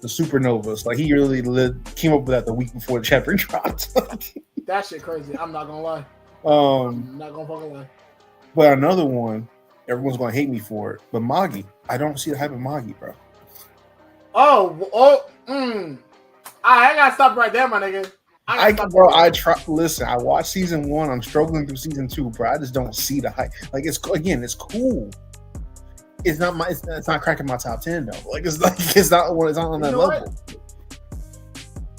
Speaker 2: the supernovas. Like he really came up with that the week before the chapter dropped.
Speaker 1: That shit crazy. I'm not gonna lie. I'm not gonna fucking lie.
Speaker 2: But another one, everyone's gonna hate me for it. But Magi, I don't see the hype of Magi, bro.
Speaker 1: I gotta stop right there, my nigga.
Speaker 2: Listen, I watched season 1. I'm struggling through season 2, bro. I just don't see the hype. Like it's cool. It's not cracking my top 10 though. Like it's not on that level.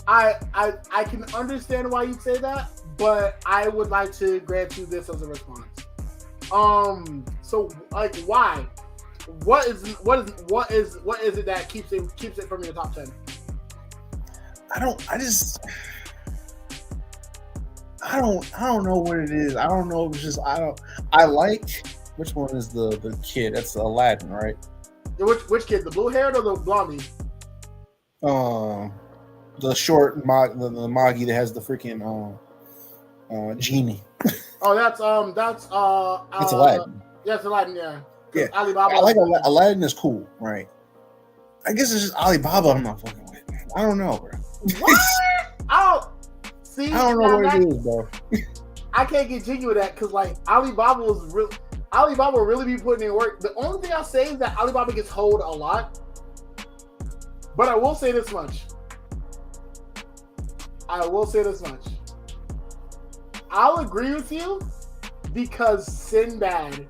Speaker 1: I can understand why you'd say that, but I would like to grant you this as a response. So like why? what is it that keeps it from your top 10?
Speaker 2: I don't know what it is. I don't know if it's just I like which one is the kid? That's Aladdin, right?
Speaker 1: Which kid? The blue haired or the blondie?
Speaker 2: The short the Magi that has the freaking genie.
Speaker 1: Oh, that's
Speaker 2: It's Aladdin.
Speaker 1: Yeah, it's Aladdin. Yeah.
Speaker 2: Yeah.
Speaker 1: Alibaba.
Speaker 2: I like Aladdin is cool, right? I guess it's just Alibaba I'm not fucking with. I don't know, bro.
Speaker 1: What? I don't
Speaker 2: know what it is, bro.
Speaker 1: I can't get jiggy with that because like Alibaba really be putting in work. The only thing I'll say is that Alibaba gets hold a lot. But I will say this much. I'll agree with you because Sinbad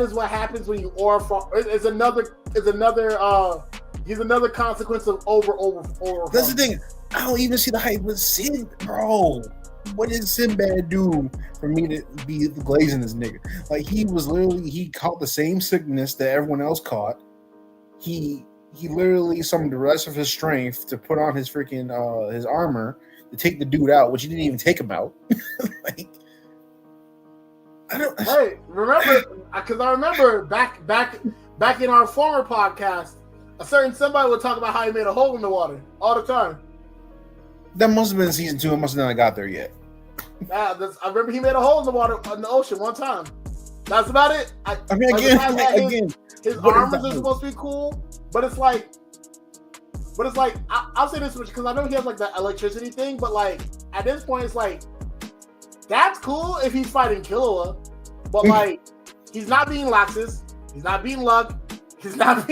Speaker 1: is what happens when you aura farm. He's another consequence of over.
Speaker 2: That's the thing. I don't even see the hype with Sin, bro. What did Sinbad do for me to be glazing this nigga? Like he caught the same sickness that everyone else caught. He literally summoned the rest of his strength to put on his freaking his armor to take the dude out, which he didn't even take him out. Like, I don't.
Speaker 1: Hey, remember? Because I remember back in our former podcast, a certain somebody would talk about how he made a hole in the water all the time.
Speaker 2: That must have been season 2. It must have not got there yet.
Speaker 1: I remember he made a hole in the water in the ocean one time. That's about it.
Speaker 2: I mean, again,
Speaker 1: his armors are supposed to be cool, but it's like I'll say this much because I know he has like that electricity thing, but like at this point, it's like that's cool if he's fighting Killua, but like he's not beating Laxus, he's not beating Luck. He's not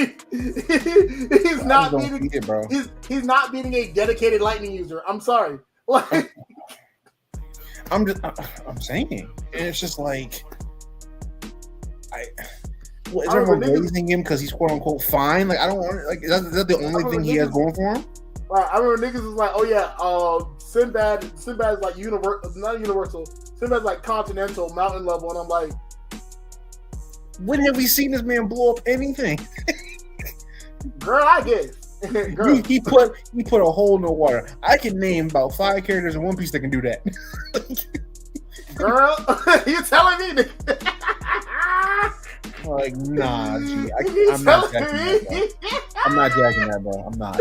Speaker 1: beating a dedicated lightning user. I'm sorry. Like,
Speaker 2: I'm saying, and it's just like, is everyone raising him because he's quote unquote fine? Like, I don't want like is that the only thing he has going for him?
Speaker 1: Right. I remember niggas was like, oh yeah, Sinbad's like not universal. Sinbad's like continental, mountain level, and I'm like,
Speaker 2: when have we seen this man blow up anything?
Speaker 1: Girl, I guess. Girl.
Speaker 2: He put a hole in the water. I can name about 5 characters in One Piece that can do that.
Speaker 1: Girl, you telling me?
Speaker 2: Like, nah, G. I'm not jacking that, bro. I'm not.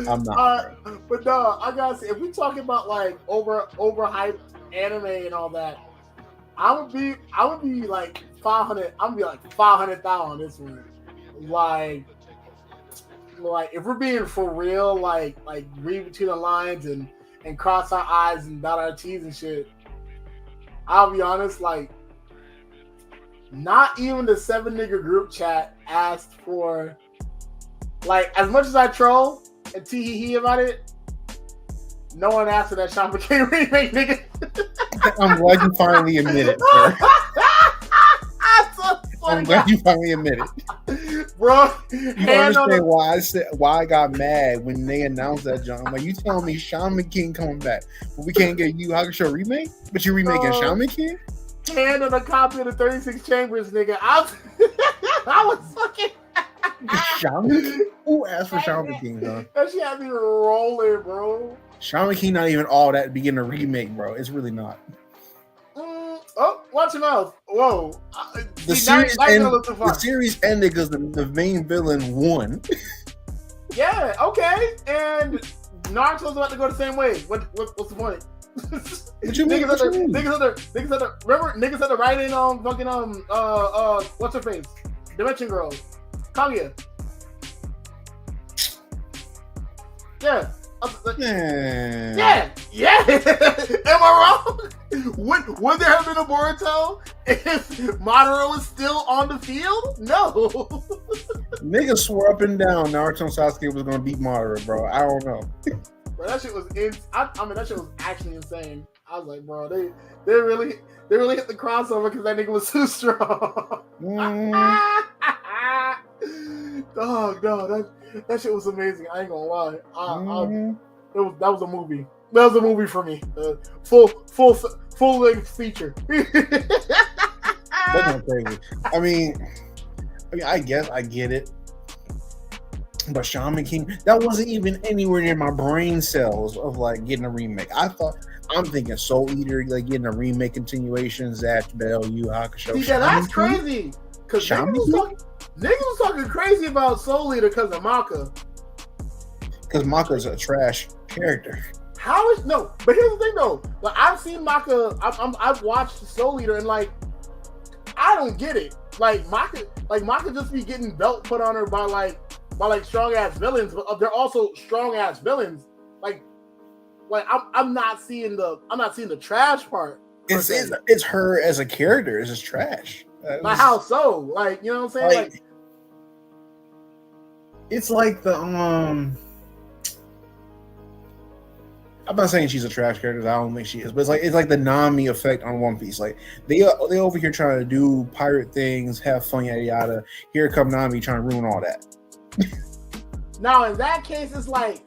Speaker 2: I'm not.
Speaker 1: But no, I gotta say, if we talking about like overhyped anime and all that, I would be like 500. I'm gonna be like 500,000 on this one. Like if we're being for real, like read between the lines and cross our I's and dot our T's and shit. I'll be honest, like not even the 7-nigger group chat asked for, like, as much as I troll and tee-hee-hee about it, no one asked for that Sean McCain remake, nigga.
Speaker 2: I'm glad you finally admit it, bro. I'm glad you finally admit it,
Speaker 1: bro.
Speaker 2: You understand why I got mad when they announced that, John? I'm like, you telling me Sean McKean coming back, but we can't get Yu Hakusho remake? But you remaking Sean McKean?
Speaker 1: Hand on a copy of the 36 Chambers, nigga. I was fucking.
Speaker 2: Sean McKean? Who asked for Sean McKean, huh?
Speaker 1: That shit had me rolling, bro.
Speaker 2: Sean McKean not even all that to begin a remake, bro. It's really not.
Speaker 1: Oh, watch your mouth. Whoa.
Speaker 2: The series ended because the main villain won.
Speaker 1: Yeah, okay. And Naruto's about to go the same way. What's the point?
Speaker 2: What you mean?
Speaker 1: Niggas had to write in on fucking what's her face? Dimension Girl. Kaguya. Yeah. Yeah. Am I wrong? Would there have been a Boruto if Madara was still on the field? No.
Speaker 2: Niggas swore up and down Naruto and Sasuke was gonna beat Madara, bro. I don't know.
Speaker 1: Bro, that shit was that shit was actually insane. I was like, bro, they really hit the crossover because that nigga was too strong. Dog, no, that shit was amazing. I ain't gonna lie. That was a movie. That was a movie for me. Full length feature.
Speaker 2: That's not crazy. I mean, I guess I get it. But Shaman King, that wasn't even anywhere near my brain cells of like getting a remake. I'm thinking Soul Eater, like getting a remake continuation, Zatch Bell, Yu Hakusho.
Speaker 1: See, that's crazy. Because niggas was talking crazy about Soul Eater because of Maka.
Speaker 2: Because Maka's a trash character.
Speaker 1: How is no? But here's the thing though. Like I've seen Maka. I've watched Soul Eater and like I don't get it. Like Maka just be getting belt put on her by strong ass villains, but they're also strong ass villains. Like I'm not seeing the trash part.
Speaker 2: It's her as a character. It's just trash.
Speaker 1: Like how so? Like you know what I'm saying? Like
Speaker 2: it's like the I'm not saying she's a trash character. I don't think she is, but it's like the Nami effect on One Piece. Like they over here trying to do pirate things, have fun, yada yada. Here come Nami trying to ruin all that.
Speaker 1: Now in that case, it's like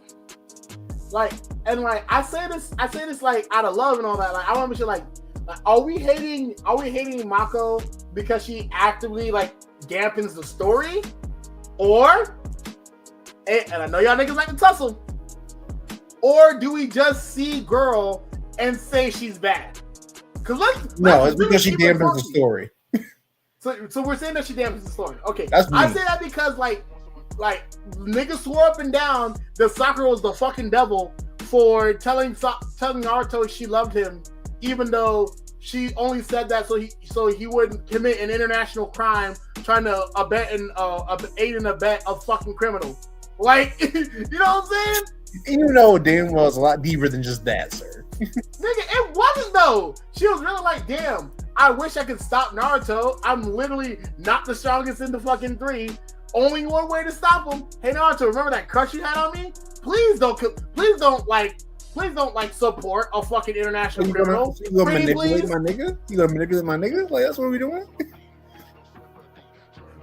Speaker 1: I say this like out of love and all that. Like I want to be like, are we hating Mako because she actively like dampens the story, or and I know y'all niggas like to tussle. Or do we just see girl and say she's bad?
Speaker 2: It's because she dampens the story.
Speaker 1: So we're saying that she dampens the story. Okay,
Speaker 2: that's
Speaker 1: I say that because like niggas swore up and down that Sakura was the fucking devil for telling Naruto she loved him, even though she only said that so he wouldn't commit an international crime trying to aid and abet a fucking criminal. Like, you know what I'm saying?
Speaker 2: You know damn well it's a lot deeper than just that, sir.
Speaker 1: Nigga, it wasn't though. She was really like, damn, I wish I could stop Naruto. I'm literally not the strongest in the fucking 3. Only one way to stop him. Hey Naruto, remember that crush you had on me? Please don't support a fucking international criminal.
Speaker 2: You gonna manipulate my nigga? You gonna manipulate my nigga? Like that's what we doing?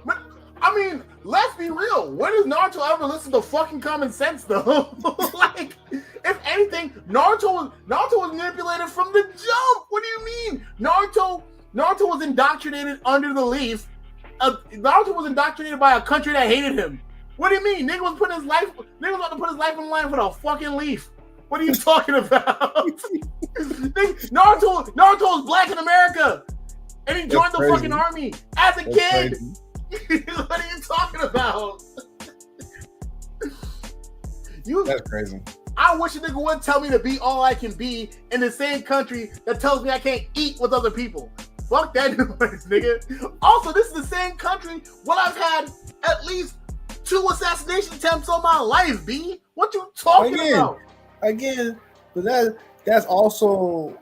Speaker 1: But I mean, let's be real. When does Naruto ever listen to fucking common sense though? Like, if anything, Naruto was manipulated from the jump. What do you mean? Naruto was indoctrinated under the leaf. Naruto was indoctrinated by a country that hated him. What do you mean? Nigga was about to put his life on the line for the fucking leaf. What are you talking about? Naruto was black in America, and he joined the fucking army as a kid. What are you talking about?
Speaker 2: That's crazy.
Speaker 1: I wish a nigga would tell me to be all I can be in the same country that tells me I can't eat with other people. Fuck that noise, nigga. Also, this is the same country where I've had at least 2 assassination attempts on my life, B. What you talking about?
Speaker 2: Again, but that's also,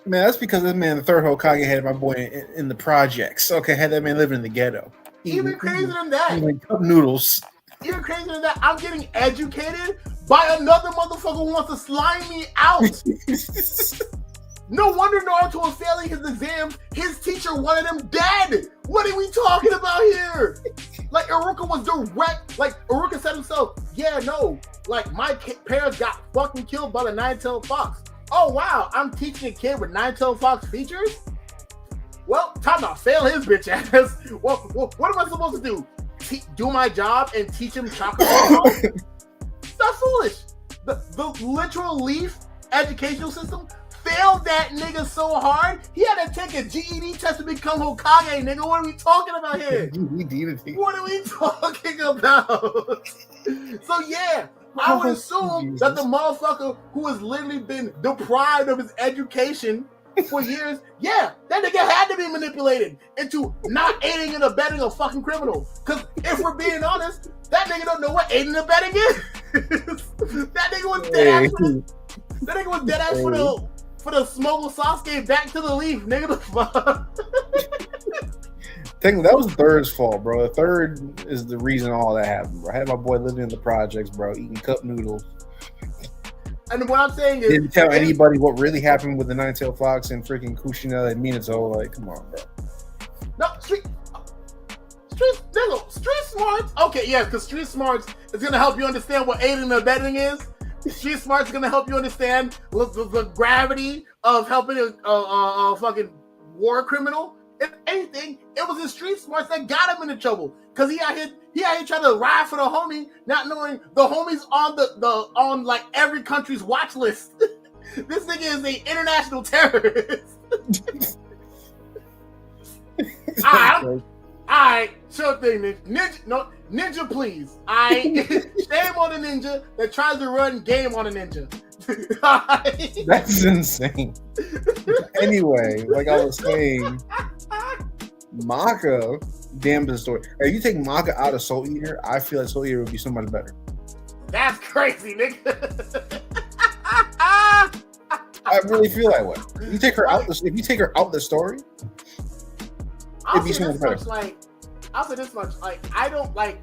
Speaker 2: man, that's because this man, the 3rd Hokage, had my boy in the projects. Okay, had that man living in the ghetto.
Speaker 1: Even crazier than that.
Speaker 2: Eating cup noodles.
Speaker 1: Even crazier than that, I'm getting educated by another motherfucker who wants to slime me out. No wonder Naruto was failing his exams. His teacher wanted him dead. What are we talking about here? Like, Iruka was direct. Like, Iruka said himself, yeah, no. Like, my parents got fucking killed by the Nine-Tailed Fox. Oh, wow. I'm teaching a kid with Nine-Tailed Fox features? Well, time to fail his bitch ass. Well, what am I supposed to do? Do my job and teach him chocolate? That's foolish. The literal leaf educational system failed that nigga so hard, he had to take a GED test to become Hokage, nigga. What are we talking about here? What are we talking about? So yeah, I would assume that the motherfucker who has literally been deprived of his education for years, yeah, that nigga had to be manipulated into not aiding and abetting a fucking criminal. Because if we're being honest, that nigga don't know what aiding and abetting is. That nigga was dead ass for the smuggle Sasuke back to the leaf, nigga. The fuck.
Speaker 2: Technically, that was the 3rd's fault, bro. The 3rd is the reason all that happened, bro. I had my boy living in the projects, bro, eating cup noodles.
Speaker 1: And what I'm saying is,
Speaker 2: didn't tell anybody what really happened with the Nine-Tailed Fox and freaking Kushina and Minato. Like, come on, bro.
Speaker 1: No, street smarts. Okay, yeah, because street smarts is gonna help you understand what aiding and abetting is. Street smarts is gonna help you understand the gravity of helping a fucking war criminal. If anything, it was his street smarts that got him into trouble. Cause he out here trying to ride for the homie, not knowing the homie's on like every country's watch list. This nigga is an international terrorist. Alright, sure thing, Ninja, please. Shame on the ninja that tries to run game on a ninja.
Speaker 2: That's insane. Anyway, like I was saying, Maka, damn the story. If you take Maka out of Soul Eater, I feel like Soul Eater would be so much better.
Speaker 1: That's crazy, nigga.
Speaker 2: I really feel that way. If you take her out the story,
Speaker 1: I'll say this much. Like, I don't like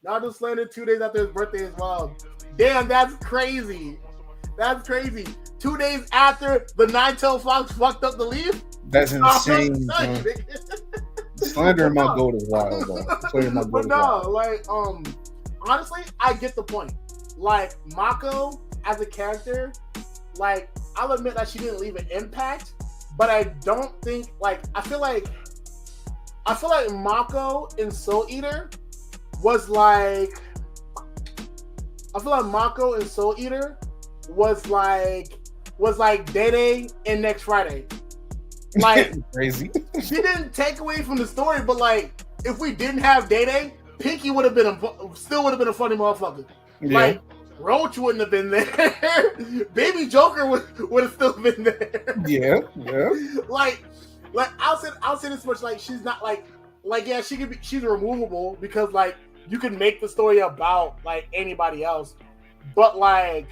Speaker 1: Naruto slander 2 days after his birthday as well. Damn, that's crazy. That's crazy. 2 days after the Nine-Tailed Fox fucked up the leaf?
Speaker 2: That's insane. Slander in my goat is wild, though.
Speaker 1: But no, like, honestly, I get the point. Like, Mako as a character, like, I'll admit that she didn't leave an impact, but I don't think, like, I feel like Mako in Soul Eater was like Day in Next Friday. Like,
Speaker 2: crazy.
Speaker 1: She didn't take away from the story, but like, if we didn't have Day, Pinky still would have been a funny motherfucker. Yeah. Like, Roach wouldn't have been there. Baby Joker would have still been there.
Speaker 2: Yeah.
Speaker 1: Like I'll say this much. Like, she's not like yeah, she's removable because like you can make the story about like anybody else, but like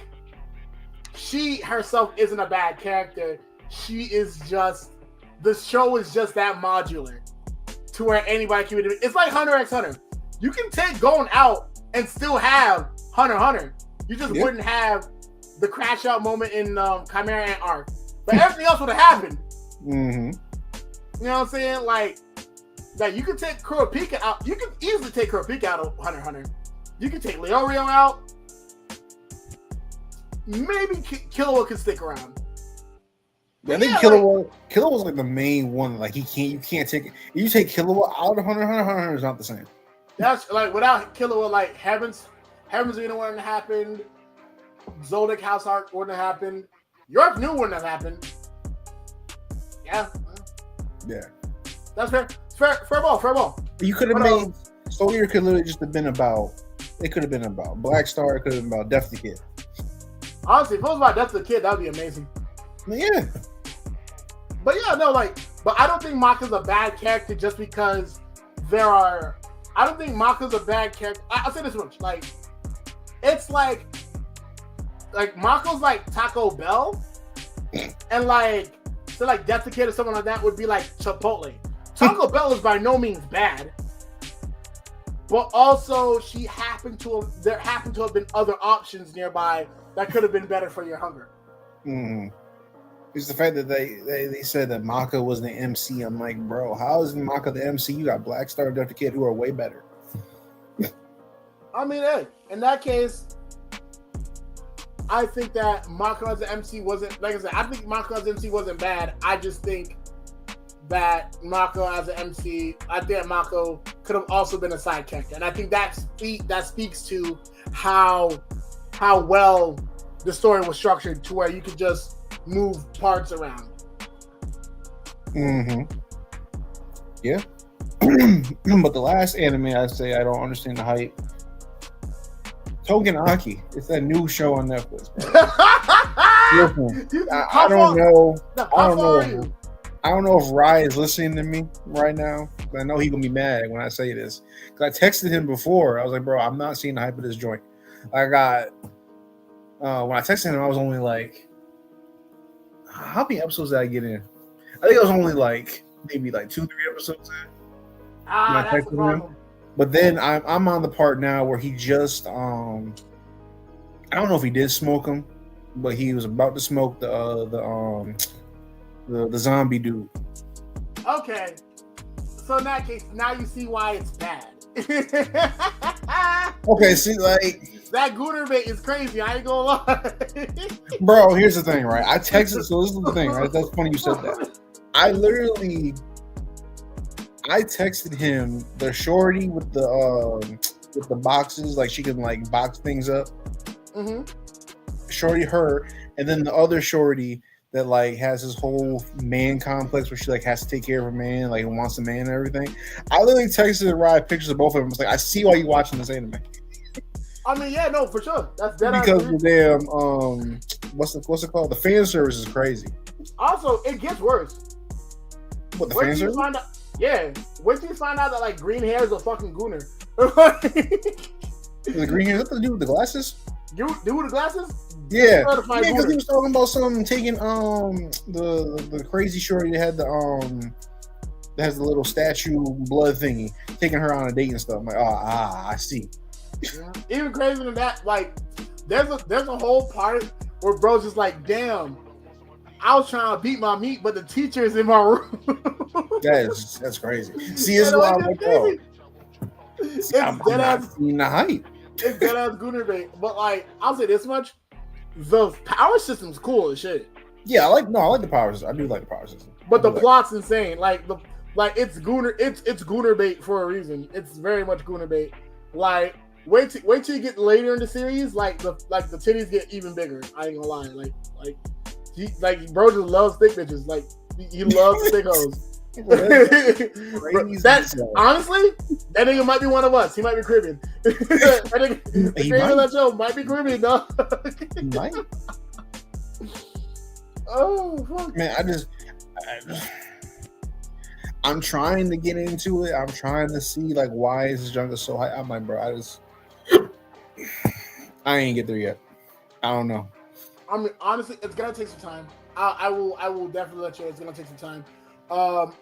Speaker 1: she herself isn't a bad character. She is just, the show is just that modular to where anybody can be. It's like Hunter x Hunter. You can take Gon out and still have Hunter x Hunter. You just wouldn't have the crash out moment in Chimera Ant arc, but everything else would have happened.
Speaker 2: Mm-hmm.
Speaker 1: You know what I'm saying? Like you could take Kurapika out. You can easily take Kurapika out of Hunter x Hunter. You can take Leorio out. Maybe Killua can stick around.
Speaker 2: I think Killua was like the main one. Like, you can't take it. If you take Killua out of Hunter is not the same.
Speaker 1: That's like, without Killua, like Heaven's Arena wouldn't have happened. Zodiac House arc wouldn't have happened. York New wouldn't have happened. Yeah. That's fair. Fair ball.
Speaker 2: You could have made Soul Eater could literally just have been about. It could have been about Black Star. It could have been about Death the Kid.
Speaker 1: Honestly, if it was about Death the Kid, that would be amazing.
Speaker 2: Yeah.
Speaker 1: But yeah, no, like, but I don't think Maka's a bad character just because I don't think Maka's a bad character. I'll say this much, like, it's like Mako's like Taco Bell, and like, so like Death the Kid or someone like that would be like Chipotle. Taco Bell is by no means bad, but also there happened to have been other options nearby that could have been better for your hunger.
Speaker 2: Mm-hmm. It's the fact that they said that Maka was the MC. I'm like, bro, how is Maka the MC? You got Black Star and Death the Kid who are way better.
Speaker 1: I mean, hey, in that case, I think that Maka as an MC wasn't, like I said, I think Maka as an MC wasn't bad. I just think that Mako as an MC, I think Mako could have also been a side character. And I think that speaks to how well the story was structured to where you could just move parts around.
Speaker 2: Mm-hmm. Yeah. But the last anime, I say I don't understand the hype. Token Aki. It's that new show on Netflix, bro. Listen, I don't know. I don't know if Rye is listening to me right now. But I know he's gonna be mad when I say this. Because I texted him before. I was like, bro, I'm not seeing the hype of this joint. When I texted him, I was only like, how many episodes did I get in? I think I was only like maybe like 2-3 episodes in.
Speaker 1: That's the problem.
Speaker 2: But then I'm on the part now where he just I don't know if he did smoke him, but he was about to smoke the zombie dude.
Speaker 1: Okay, so in that case, now you see why it's bad.
Speaker 2: Okay, see, like,
Speaker 1: that Gooner bait is crazy. I ain't gonna lie.
Speaker 2: Bro, here's the thing, right? I texted. So this is the thing, right? That's funny you said that. I texted him the shorty with the boxes, like she can like box things up.
Speaker 1: Mm-hmm.
Speaker 2: Shorty, her, and then the other shorty that like has this whole man complex where she like has to take care of a man, like wants a man and everything. I literally texted Ryan pictures of both of them. I was like, I see why you watching this anime.
Speaker 1: I mean, yeah, no, for sure. That's dead
Speaker 2: because the damn what's it called? The fan service is crazy.
Speaker 1: Also, it gets worse.
Speaker 2: What, the fan service?
Speaker 1: Wait till you find out that like green hair is a fucking gooner.
Speaker 2: The green hair, is that the dude with the glasses?
Speaker 1: Dude with the glasses?
Speaker 2: Yeah, because he was talking about something taking the crazy shorty that had that has the little statue blood thingy, taking her on a date and stuff. I'm like, I see.
Speaker 1: Yeah. Even crazier than that, like there's a whole part where bro's just like, damn, I was trying to beat my meat, but the teacher is in my room.
Speaker 2: That's crazy. See, it's why I'm like, oh,
Speaker 1: it's dead ass
Speaker 2: the hype.
Speaker 1: It's dead ass gooner bait. But like, I'll say this much: the power system's cool as shit.
Speaker 2: Yeah, I like the power system. I do like the power system.
Speaker 1: But the plot's insane. It's gooner bait for a reason. It's very much gooner bait. Like, wait till you get later in the series. Like the titties get even bigger. I ain't gonna lie. Bro just loves thick bitches. Like he loves thick hoes. Honestly, that nigga might be one of us. He might be Caribbean. That nigga, the creator of that show might be Caribbean, dog.
Speaker 2: He might.
Speaker 1: Oh fuck.
Speaker 2: Man, I'm trying to get into it. I'm trying to see like why is this jungle so high. I'm like, bro, I ain't get there yet. I don't know.
Speaker 1: I mean, honestly, it's gonna take some time. I will definitely let you know it's gonna take some time.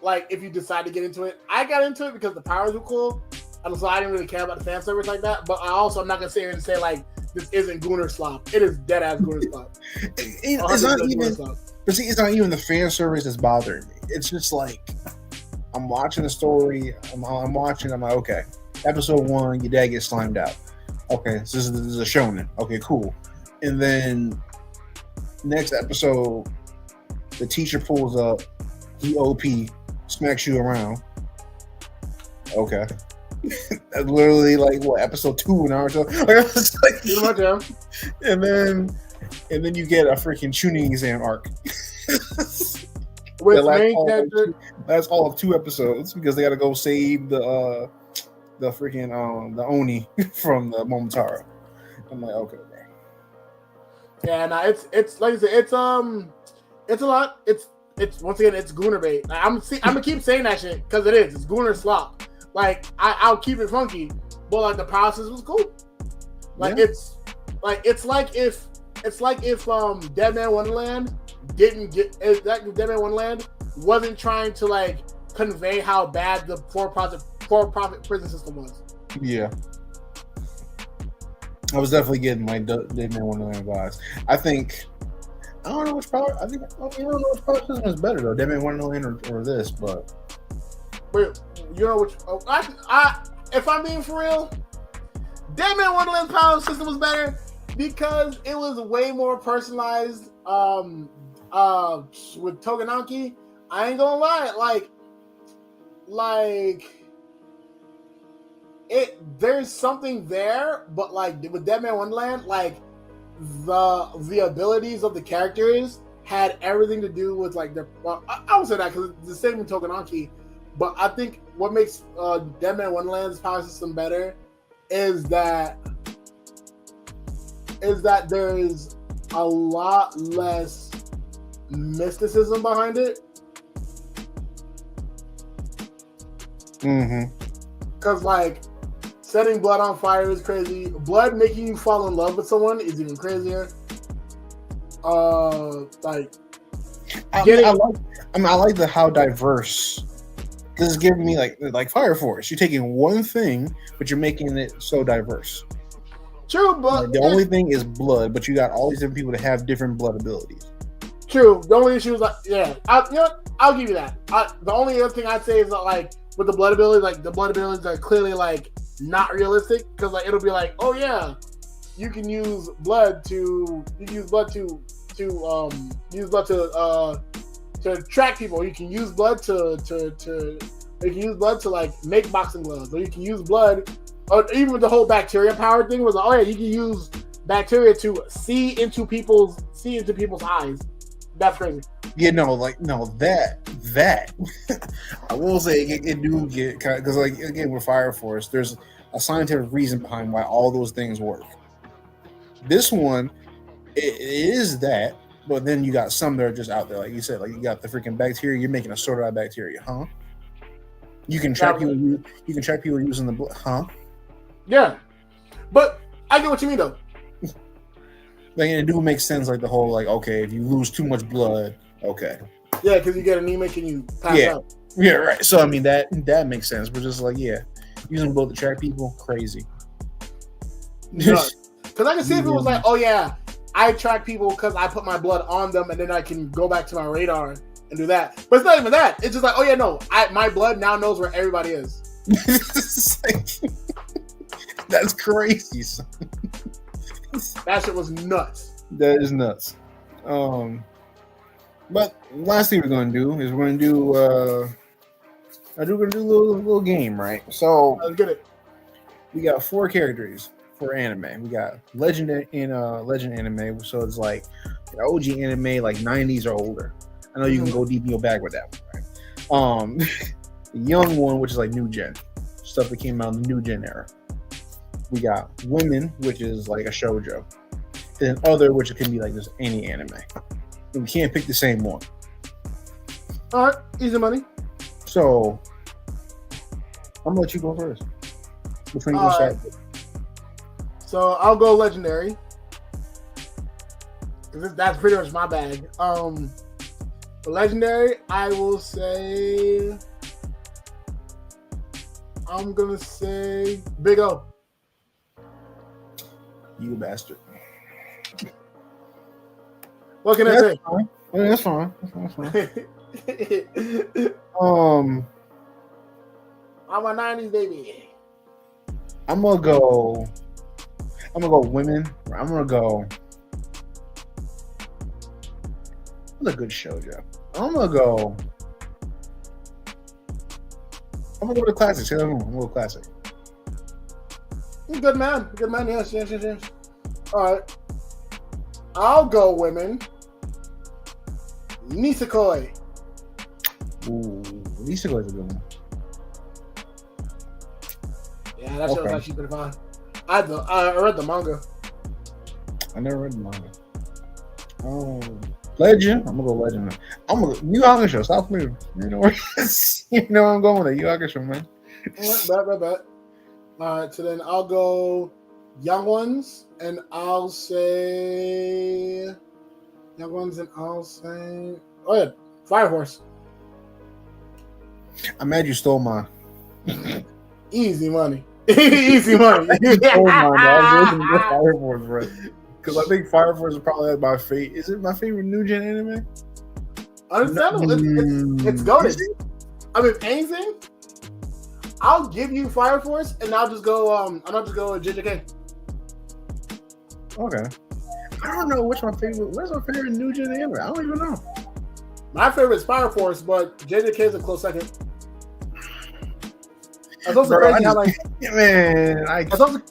Speaker 1: Like if you decide to get into it, I got into it because the powers were cool, and so I didn't really care about the fan service like that. But I'm not gonna sit here and say like this isn't gooner slop. It is dead ass gooner slop.
Speaker 2: It's not even. But see, it's not even the fan service that's bothering me. It's just like I'm watching the story. I'm watching. I'm like, okay, episode 1, your dad gets slimed out. Okay, so this is a shonen. Okay, cool. And then next episode, the teacher pulls up. He OP, smacks you around. Okay. That's literally like what, episode 2 in Naruto? And then you get a freaking tuning exam arc. That's all of 2 episodes because they gotta go save the freaking the Oni from the Momotaro. I'm like, okay, bro.
Speaker 1: Yeah, no, it's like I said, it's a lot. It's once again, it's gooner bait. Like, I'm gonna keep saying that shit because it is. It's gooner slop. Like I'll keep it funky, but like the process was cool. Like it's like if Dead Man Wonderland didn't get Dead Man Wonderland wasn't trying to like convey how bad the for-profit prison system was. Yeah.
Speaker 2: I was definitely getting my Dead Man Wonderland vibes. I don't know which power. I don't know which power system is better though, Dead Man Wonderland or this. But
Speaker 1: wait, you know which? Oh, if I'm being for real, Dead Man Wonderland's power system was better because it was way more personalized. With Togenaki, I ain't gonna lie, like there's something there, but like with Dead Man Wonderland, like the abilities of the characters had everything to do with like I would say that because it's the same with Togenaki, but I think what makes Dead Man Wonderland's power system better is that there's a lot less mysticism behind it. Because like setting blood on fire is crazy. Blood making you fall in love with someone is even crazier. I
Speaker 2: like how diverse. This is giving me like Fire Force. You're taking one thing, but you're making it so diverse.
Speaker 1: True, but
Speaker 2: the only thing is blood, but you got all these different people that have different blood abilities.
Speaker 1: True. The only issue is I'll give you that. The only other thing I'd say is that like with the blood abilities, like the blood abilities are clearly like not realistic because like it'll be like, oh yeah, you can use blood to to track people. You can use blood to you can use blood to like make boxing gloves, or you can use blood, or even the whole bacteria power thing was like, oh yeah, you can use bacteria to see into people's eyes. That's crazy.
Speaker 2: Yeah, that I will say it do get kind of, because like again with Fire Force, there's a scientific reason behind why all those things work. This one, it is that, but then you got some that are just out there, like you said, like you got the freaking bacteria. You're making a sword out of bacteria, huh? You can track people. You can track people using the blood, huh?
Speaker 1: Yeah, but I get what you mean though.
Speaker 2: Like it do make sense. Like the whole like, okay, if you lose too much blood, okay.
Speaker 1: Yeah, because you get anemic and you pass out.
Speaker 2: Yeah, right. So I mean that makes sense. But just like using blood to track people, crazy.
Speaker 1: Because I can see if it was like, oh yeah, I track people because I put my blood on them and then I can go back to my radar and do that. But it's not even that. It's just like, oh yeah, no, my blood now knows where everybody is.
Speaker 2: That's crazy. Son.
Speaker 1: That shit was nuts.
Speaker 2: That is nuts. But last thing we're gonna do is we're gonna do a little game, right? So
Speaker 1: let's get it.
Speaker 2: We got 4 characters for anime. We got legend anime, so it's like OG anime, like 90s or older. I know you can go deep in your bag with that one, right? The young one, which is like new gen stuff that came out in the new gen era. We got women, which is like a shoujo, and other, which can be like just any anime. And we can't pick the same one.
Speaker 1: All right, easy money.
Speaker 2: So I'm gonna let you go first. Which one you gonna start with?
Speaker 1: So I'll go legendary. That's pretty much my bag. For legendary, I will say I'm gonna say Big O.
Speaker 2: You bastard.
Speaker 1: What can I say?
Speaker 2: Fine. I mean, that's fine.
Speaker 1: I'm a 90s baby.
Speaker 2: I'm gonna go women. I'm gonna go. What's a good shoujo? I'm gonna go with the classic. Say that wrong. I'm gonna go classic.
Speaker 1: Good man. Yes. All right. I'll go women. Nisekoi.
Speaker 2: Ooh, Nisekoi is a good one.
Speaker 1: Yeah, that shit was actually pretty fun. I read the manga.
Speaker 2: I never read the manga. Legend. I'm gonna go legend. I'm gonna Yu Hakusho. Stop moving. You know where I'm going with it. Yu Hakusho, man.
Speaker 1: Bet. All right, so then I'll go young ones, and I'll say oh yeah, Fire Force.
Speaker 2: I'm mad you stole mine.
Speaker 1: Easy money. Easy money.
Speaker 2: Oh my God, I was looking at Fire Force, bro. Because I think Fire Force is probably like my favorite. Is it my favorite new gen anime?
Speaker 1: Understandable. It's goated. I mean, if anything, I'll give you Fire Force, and I'll just go. With JJK.
Speaker 2: Okay. I don't know which my favorite. Where's my favorite new gen anime? I don't even know.
Speaker 1: My favorite is Fire Force, but JJK is a close second. That's also crazy how that's also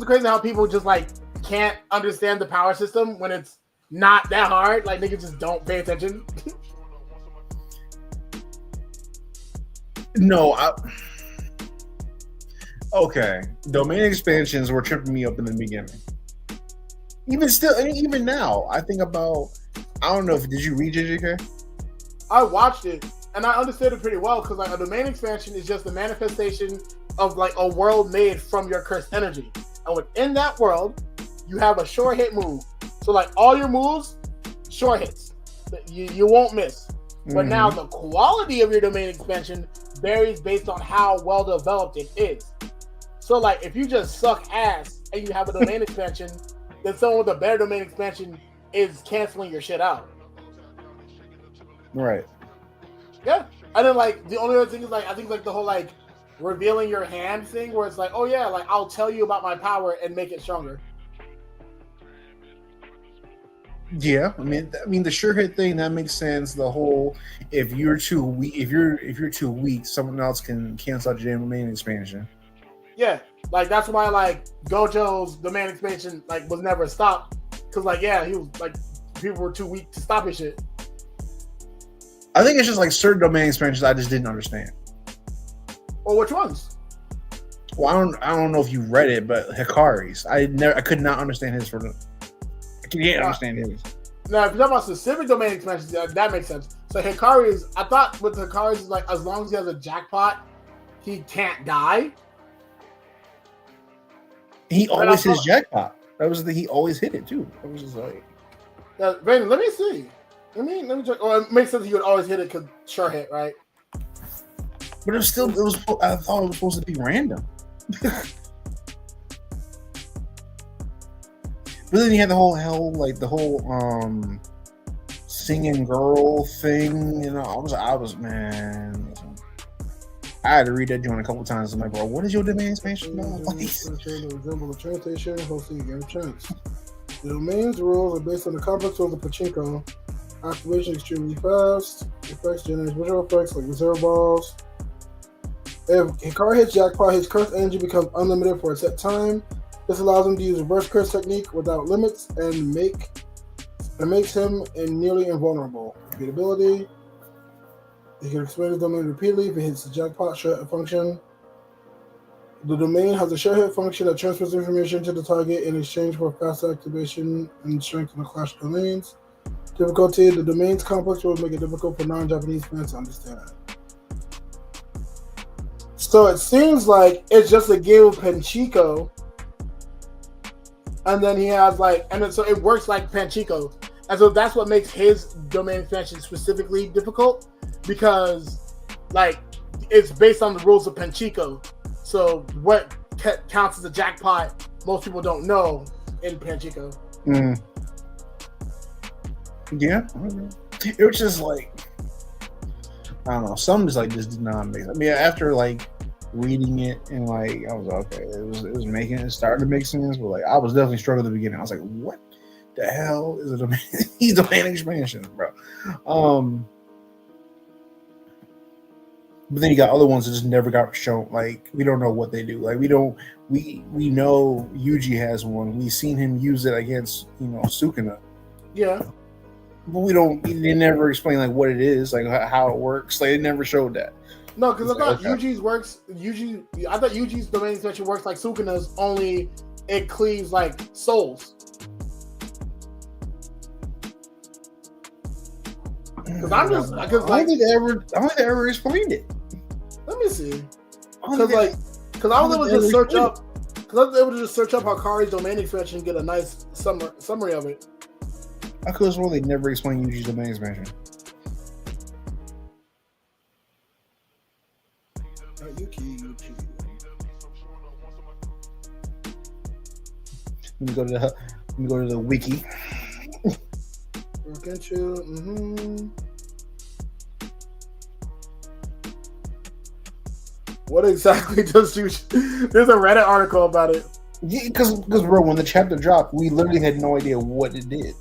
Speaker 1: crazy how people just like can't understand the power system when it's not that hard. Like niggas just don't pay attention.
Speaker 2: No, okay. Domain expansions were tripping me up in the beginning. Even now, I think about. I don't know if did you read JJK?
Speaker 1: I watched it and I understood it pretty well because like a domain expansion is just the manifestation of like a world made from your cursed energy, and within that world, you have a sure hit move. So like all your moves, sure hits. You won't miss. But now the quality of your domain expansion varies based on how well developed it is. So like if you just suck ass and you have a domain expansion, then someone with a better domain expansion is canceling your shit out.
Speaker 2: Right.
Speaker 1: Yeah. And then like the only other thing is like I think like the whole like revealing your hand thing where it's like, oh yeah, like I'll tell you about my power and make it stronger.
Speaker 2: Yeah, I mean the sure hit thing that makes sense. The whole if you're too weak, if you're too weak, someone else can cancel out your domain expansion.
Speaker 1: Yeah, like that's why like Gojo's domain expansion like was never stopped because like yeah he was like people were too weak to stop his shit.
Speaker 2: I think it's just like certain domain expansions I just didn't understand.
Speaker 1: Or which ones?
Speaker 2: Well, I don't know if you read it, but Hikari's I could not understand his for the. I can't understand his.
Speaker 1: Now, if you're talking about specific domain expansions, that makes sense. So Hikari's, I thought with Hikari's is like as long as he has a jackpot, he can't die.
Speaker 2: He always hits jackpot. That was he always hit it too. I was just like,
Speaker 1: Brandon, let me see. Let me check. Oh, it makes sense he would always hit it because sure hit, right?
Speaker 2: But I thought it was supposed to be random. But then you had the whole singing girl thing, you know. I was man. Listen, I had to read that joint a couple times. I'm like, bro, what is your domain expansion about?
Speaker 3: Resemble a train station hosting a game of chance. The domain's rules are based on the complex rules of pachinko. Activation extremely fast. Effects generate visual effects like reserve balls. If Hikari hits jackpot, his curse energy becomes unlimited for a set time. This allows him to use reverse curse technique without limits and makes him nearly invulnerable. Repeatability. He can expand his domain repeatedly if it hits the jackpot share hit function. The domain has a share hit function that transfers information to the target in exchange for faster activation and strength in the clash of domains. Difficulty. The domain's complex will make it difficult for non-Japanese fans to understand. So it seems like it's just a game of Panchico. And then he has so it works like Panchico. And so that's what makes his domain expansion specifically difficult because it's based on the rules of Panchico. So what counts as a jackpot, most people don't know in Panchico.
Speaker 2: Mm. Yeah. It was just like, I don't know, some just did not make sense. I mean, after reading it and I was okay, it started to make sense, but I was definitely struggling at the beginning. I was like, what the hell is a domain? He's domain expansion, bro. But then you got other ones that just never got shown. We don't know what they do. We know Yuji has one. We've seen him use it against Sukuna.
Speaker 1: Yeah.
Speaker 2: But they never explain what it is, how it works. They never showed that.
Speaker 1: No, because I thought I thought Yuji's domain expansion works like Sukuna's, only it cleaves souls. Because I don't think they
Speaker 2: ever explained it.
Speaker 1: Let me see. Because I was able to just search up. Because I was able to just search up Hikari's domain expansion and get a nice summary of it.
Speaker 2: I could have sworn they never explained Yuji's domain expansion. Let me go to the wiki.
Speaker 1: What exactly does Yuji? There's a Reddit article about it.
Speaker 2: Yeah, because bro, when the chapter dropped, we literally had no idea what it did.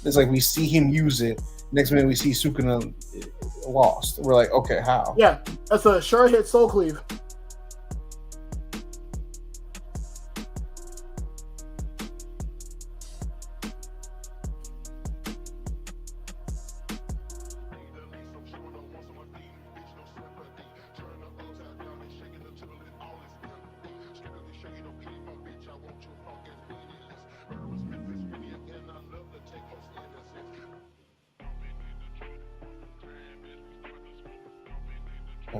Speaker 2: It's we see him use it. Next minute, we see Sukuna lost. We're like, okay, how?
Speaker 1: Yeah, that's a sure hit soul cleave.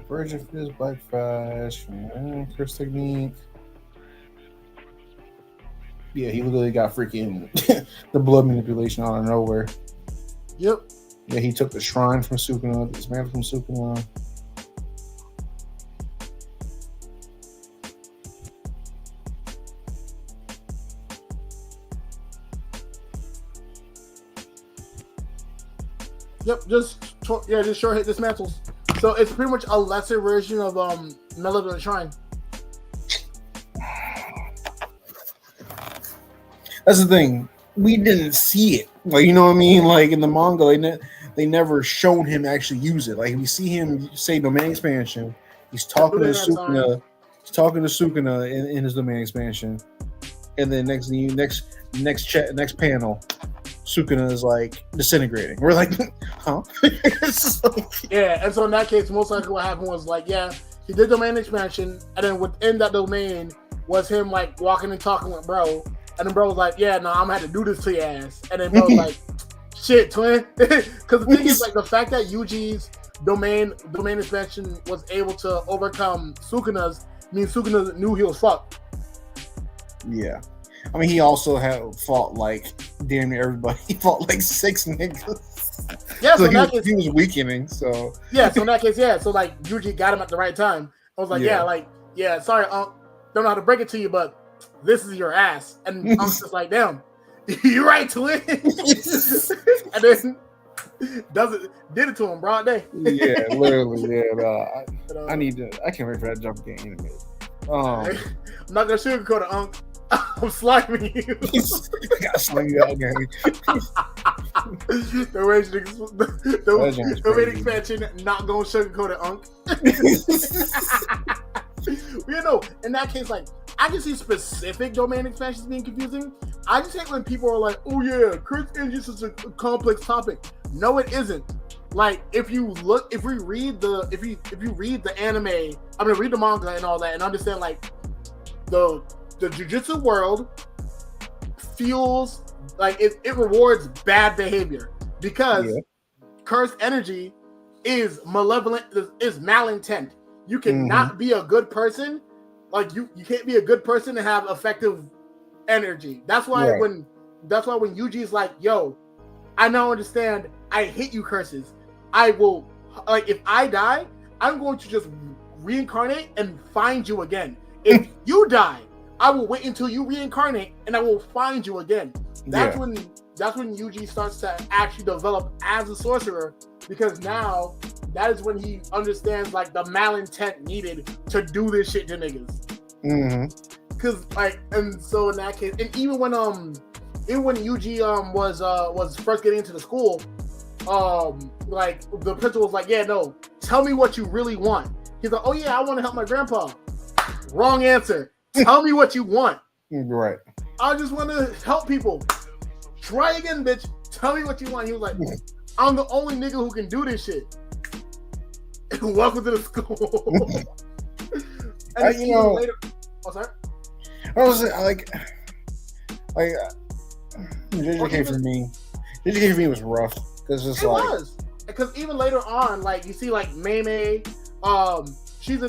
Speaker 2: Virgin Fizz, Black Flash, Curse Technique. Yeah, he literally got freaking the blood manipulation out of nowhere.
Speaker 1: Yep.
Speaker 2: Yeah, he took the shrine from Sukuna, this man from Sukuna.
Speaker 1: Yep, just sure hit dismantles. So it's pretty much a lesser version of Melody of the Shrine.
Speaker 2: That's the thing. we didn't see it. Like, you know what I mean? Like in the manga, they never shown him actually use it. Like we see him say domain expansion. He's talking to Sukuna. He's talking to Sukuna in his domain expansion, and then next panel, Sukuna is like disintegrating. We're like, huh?
Speaker 3: Yeah, and so in that case, most likely what happened was like, yeah, he did domain expansion, and then within that domain was him like walking and talking with bro, and then bro was like, yeah, no, I'm gonna have to do this to your ass, and then bro was like, shit, twin, because the thing is like the fact that Yuji's domain expansion was able to overcome Sukuna's means Sukuna knew he was fucked.
Speaker 2: Yeah. I mean, he also had fought like damn near everybody. He fought like 6 niggas.
Speaker 3: Yeah,
Speaker 2: so
Speaker 3: he
Speaker 2: was weakening. So
Speaker 3: yeah, so in that case, yeah. So like Yuji got him at the right time. I was like, sorry, Unc, don't know how to break it to you, but this is your ass. And Unc's just like, damn, you're right, twin. And then did it to him broad day.
Speaker 2: Yeah, literally. Yeah, I can't wait for that jump game in a minute.
Speaker 3: I'm not gonna sugarcoat it, Unc. I'm sliming you.
Speaker 2: I gotta slim you out, gang.
Speaker 3: The rate expansion, not gonna sugarcoat it, Unc. You know, in that case, like, I can see specific domain expansions being confusing. I just hate when people are like, oh yeah, curse engines is a complex topic. No, it isn't. Like, if you read the anime, read the manga and all that, and understand like the jujutsu world feels like it rewards bad behavior because cursed energy is malevolent, is malintent. You cannot be a good person. Like you can't be a good person and have effective energy. That's why when Yuji's like, yo, I now understand, I hate you curses. I will, like, if I die, I'm going to just reincarnate and find you again. If you die, I will wait until you reincarnate and I will find you again. That's when Yuji starts to actually develop as a sorcerer, because now that is when he understands like the malintent needed to do this shit to niggas. Cause like, and so in that case, and even when Yuji was first getting into the school, like the principal was like, yeah, no, tell me what you really want. He's like, oh yeah, I want to help my grandpa. Wrong answer. Tell me what you want.
Speaker 2: Right.
Speaker 3: I just want to help people. Try again, bitch. Tell me what you want. He was like, I'm the only nigga who can do this shit. Welcome to the school. And
Speaker 2: you know,
Speaker 3: later, sorry.
Speaker 2: I was like JJK for me. JJK for me was rough because it
Speaker 3: was because even later on, like you see, like Mei, she's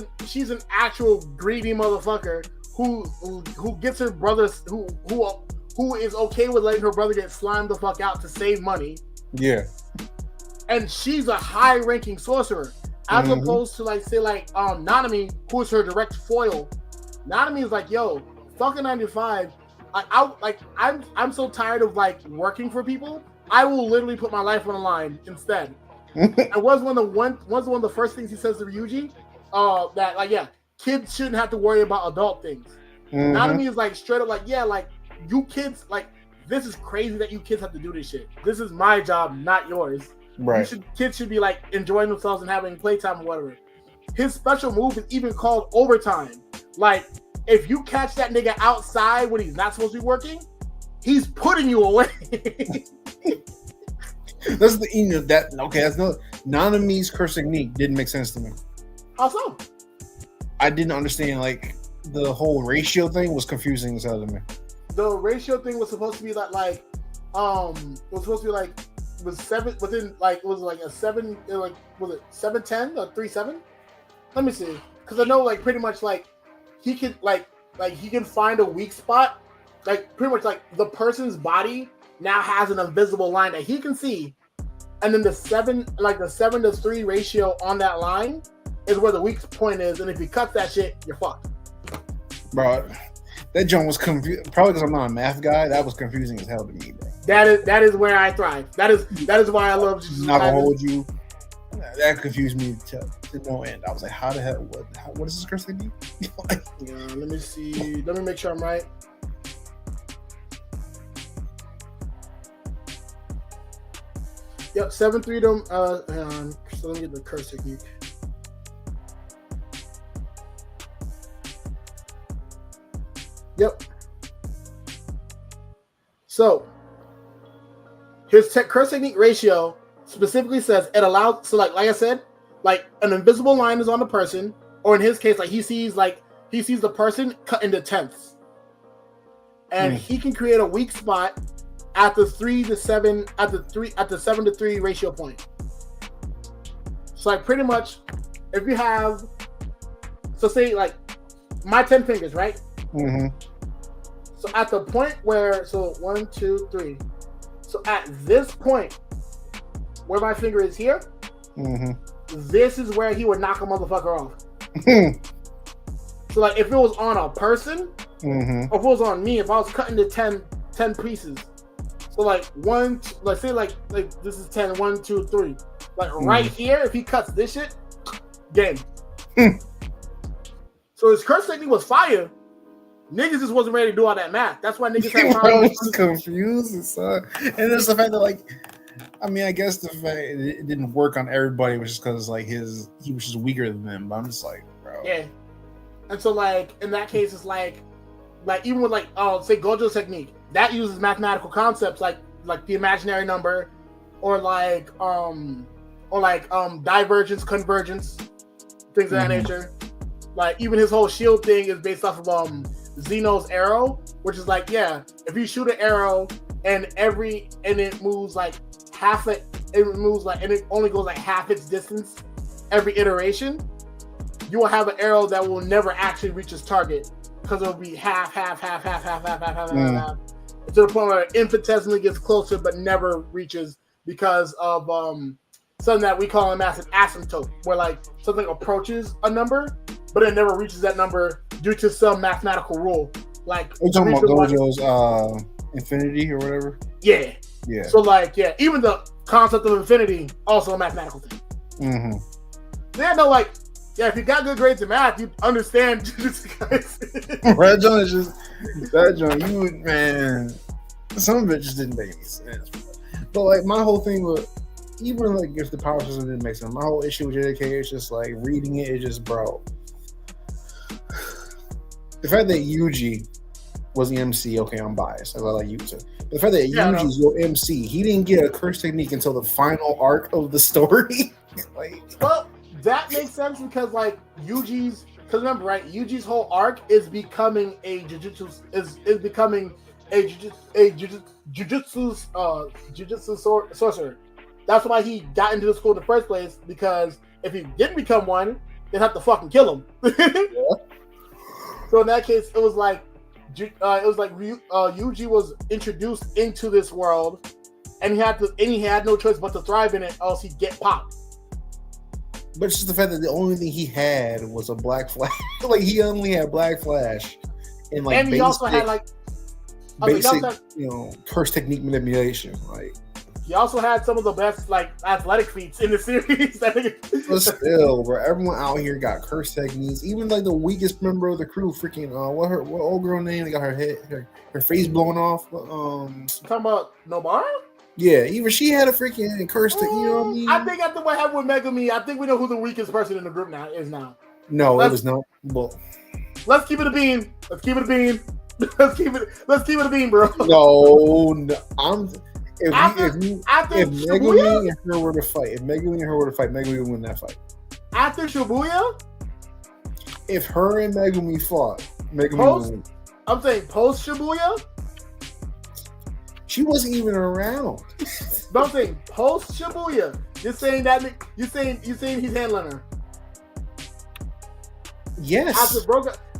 Speaker 3: an actual greedy motherfucker who gets her brothers who is okay with letting her brother get slimed the fuck out to save money.
Speaker 2: Yeah. And
Speaker 3: she's a high-ranking sorcerer, as opposed to Nanami, who is her direct foil. Nanami is like, yo, fucking 95. I'm so tired of like working for people. I will literally put my life on the line instead. And was one of the first things he says to Ryuji, that like, yeah, kids shouldn't have to worry about adult things. Nanami is like straight up like, yeah, like you kids, like this is crazy that you kids have to do this shit. This is my job, not yours.
Speaker 2: Right.
Speaker 3: Kids should be like enjoying themselves and having playtime or whatever. His special move is even called overtime. Like, if you catch that nigga outside when he's not supposed to be working, he's putting you away.
Speaker 2: That's no Nanami's curse technique didn't make sense to me.
Speaker 3: How so?
Speaker 2: I didn't understand, like, the whole ratio thing was confusing as hell to me.
Speaker 3: The ratio thing was supposed to be was 7 within, like, it was like a 7, like, was it 7-10 or 3-7? Let me see, because I know, like, pretty much, like, he can he can find a weak spot, like pretty much like the person's body now has an invisible line that he can see, and then the 7-3 ratio on that line is where the weak point is, and if he cuts that shit, you're fucked.
Speaker 2: Bro, that joint was confusing. Probably because I'm not a math guy, that was confusing as hell to me, bro.
Speaker 3: That is where I thrive. That is why I love Jujutsu.
Speaker 2: Not gonna hold you. That confused me to no end. I was like, how the hell? What is this curse thing?
Speaker 3: Yeah, let me see. Let me make sure I'm right.
Speaker 1: Yep, 7-3 them. Hang on. So let me get the curse technique. Yep. So his curse technique ratio specifically says it allows. So like I said, like an invisible line is on the person, or in his case, like he sees the person cut into tenths, and he can create a weak spot at the 7 to 3 ratio point. So like pretty much, if you have, so say like my 10 fingers, right?
Speaker 2: Mm-hmm.
Speaker 1: So at the point where, so 1, 2, 3. So at this point where my finger is here, this is where he would knock a motherfucker off. So like if it was on a person, or if it was on me, if I was cutting to 10 pieces. So like let's say like this is 10, 1, 2, 3. Like right here, if he cuts this shit, game. So his curse technique was fire. Niggas just wasn't ready to do all that math. That's why niggas had
Speaker 2: problems. I was confused, son. And there's the fact that, like, I mean, I guess the fact it didn't work on everybody was just because, like, he was just weaker than them. But I'm just like, bro.
Speaker 1: Yeah. And so, like, in that case, it's like even with, like, say Gojo's technique, that uses mathematical concepts like the imaginary number, or divergence, convergence, things of that nature. Like, even his whole shield thing is based off of Zeno's arrow, which is like, yeah, if you shoot an arrow and it moves like half and it only goes like half its distance every iteration, you will have an arrow that will never actually reach its target because it'll be half, to the point where it infinitesimally gets closer but never reaches because of something that we call a massive asymptote, where like something approaches a number but it never reaches that number due to some mathematical rule. Like,
Speaker 2: we're talking about Gojo's infinity or whatever?
Speaker 1: Yeah.
Speaker 2: Yeah.
Speaker 1: So like, yeah, even the concept of infinity, also a mathematical thing. Yeah, no, like, yeah, if you got good grades in math, you understand.
Speaker 2: That John, you would, man, some of it just didn't make any sense. But like, my whole thing was, even like if the power system didn't make sense, my whole issue with JK is just like reading it, just, bro. The fact that Yuji was the MC, okay, I'm biased. I like Yuji. But the fact that Yuji's your MC, he didn't get a curse technique until the final arc of the story. Like,
Speaker 1: well, that makes sense because like because remember, right? Yuji's whole arc is becoming a jujutsu sorcerer. That's why he got into the school in the first place, because if he didn't become one, they'd have to fucking kill him. So in that case, it was like Yuji was introduced into this world, and he had no choice but to thrive in it, else he'd get popped.
Speaker 2: But it's just the fact that the only thing he had was a black flash. Like, he only had black flash, and like,
Speaker 1: and he also had like
Speaker 2: basic, curse technique manipulation. Like,
Speaker 1: he also had some of the best like athletic feats in the series.
Speaker 2: But still, bro, everyone out here got curse techniques. Even like the weakest member of the crew, freaking what old girl name? They got her face blown off.
Speaker 1: Talking about Nobara?
Speaker 2: Yeah, even she had a freaking curse. You know what I mean?
Speaker 1: I think after what happened with Megumi, I think we know who the weakest person in the group is now.
Speaker 2: No, it was not. Well,
Speaker 1: let's keep it a bean. Let's keep it a bean, bro.
Speaker 2: No, If Megumi and her were to fight, Megumi would win that fight.
Speaker 1: After Shibuya?
Speaker 2: If her and Megumi fought, Megumi would win.
Speaker 1: I'm saying post Shibuya?
Speaker 2: She wasn't even around.
Speaker 1: But I'm saying post Shibuya. You're saying he's handling her.
Speaker 2: Yes.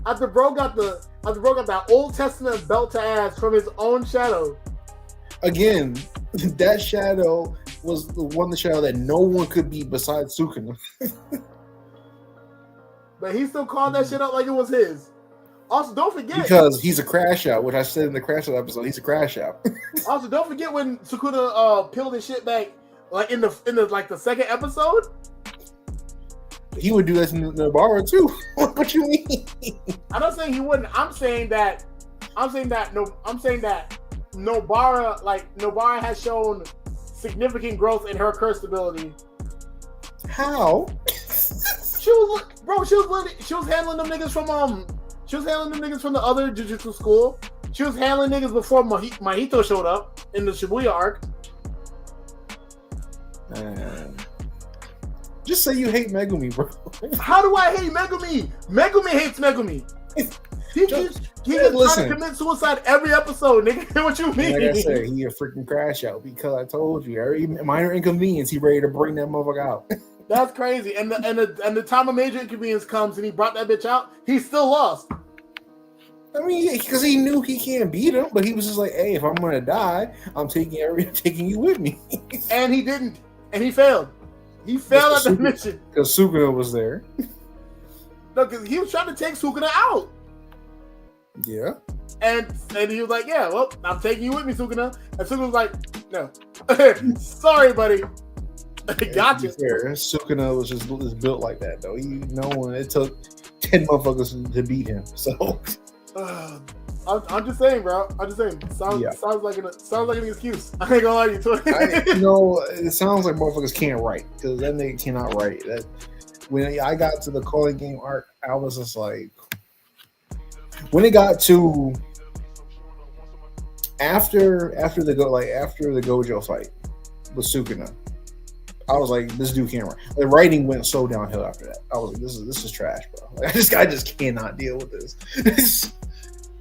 Speaker 1: After bro got that Old Testament belt to ass from his own shadow.
Speaker 2: Again, that shadow was the shadow that no one could beat besides Sukuna.
Speaker 1: But he still called that shit out like it was his. Also, don't forget,
Speaker 2: because he's a crash out, which I said in the crash out episode. He's a crash out.
Speaker 1: Also, don't forget when Sukuna peeled his shit back, like in the second episode.
Speaker 2: He would do that to Nobara too. What you mean? I'm
Speaker 1: not saying he wouldn't. I'm saying that Nobara has shown significant growth in her cursed ability.
Speaker 2: How?
Speaker 1: She was handling them niggas from the other jujutsu school. She was handling niggas before Mahito showed up in the Shibuya arc.
Speaker 2: Man. Just say you hate Megumi, bro.
Speaker 1: How do I hate Megumi? Megumi hates Megumi. He keeps trying to commit suicide every episode, nigga. What you mean?
Speaker 2: Like I said, he a freaking crash out because I told you every minor inconvenience he ready to bring that motherfucker out.
Speaker 1: That's crazy. And the time a major inconvenience comes and he brought that bitch out, he still lost.
Speaker 2: I mean, because he knew he can't beat him, but he was just like, "Hey, if I'm gonna die, I'm taking you with me."
Speaker 1: And he didn't, and he failed. He failed at the mission
Speaker 2: because Sukuna was there.
Speaker 1: No, because he was trying to take Sukuna out.
Speaker 2: Yeah.
Speaker 1: And he was like, "Yeah, well, I'm taking you with me, Sukuna." And Sukuna was like, "No, sorry, buddy." Gotcha.
Speaker 2: Sukuna was just built like that, though. It took 10 motherfuckers to beat him. So.
Speaker 1: I'm just saying, bro. I'm just saying. Sounds like an excuse. I ain't gonna lie to
Speaker 2: you. It sounds like motherfuckers can't write because that nigga cannot write. That when I got to the calling game arc, I was just like, when it got to after the Gojo fight with Sukuna, I was like, this dude can't write. The writing went so downhill after that. I was like, this is trash, bro. Like, I just cannot deal with this.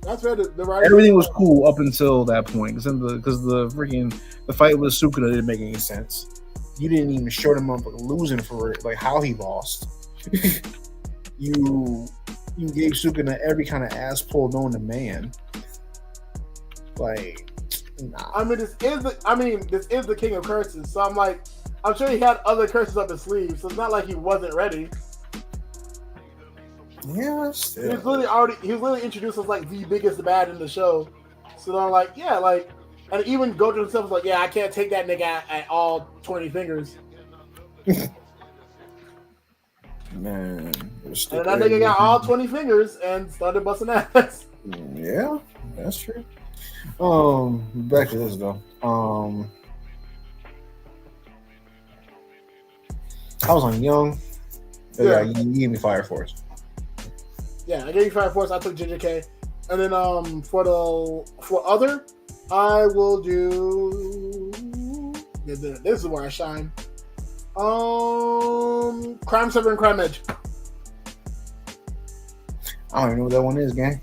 Speaker 1: That's where the writing.
Speaker 2: Everything was cool up until that point because the fight with Sukuna didn't make any sense. You didn't even show them up losing for it, like how he lost. you gave Sukuna every kind of ass pull known to man. Like, nah.
Speaker 1: I mean, this is the king of curses. So I'm sure he had other curses up his sleeve. So it's not like he wasn't ready.
Speaker 2: Yeah,
Speaker 1: he was literally introduced as like the biggest bad in the show. So I'm like, yeah, like, and even Gojo himself was like, yeah, I can't take that nigga at all 20 fingers.
Speaker 2: Man,
Speaker 1: and that nigga got all 20 fingers and started busting ass.
Speaker 2: Yeah, that's true. Back to this though. I was on Young. Yeah, you gave me Fire Force.
Speaker 1: Yeah, I gave you Fire Force. I took Ginger K, and then for other, I will do. This is where I shine. Crime Saver and Crime Edge.
Speaker 2: I don't even know what that one is, gang.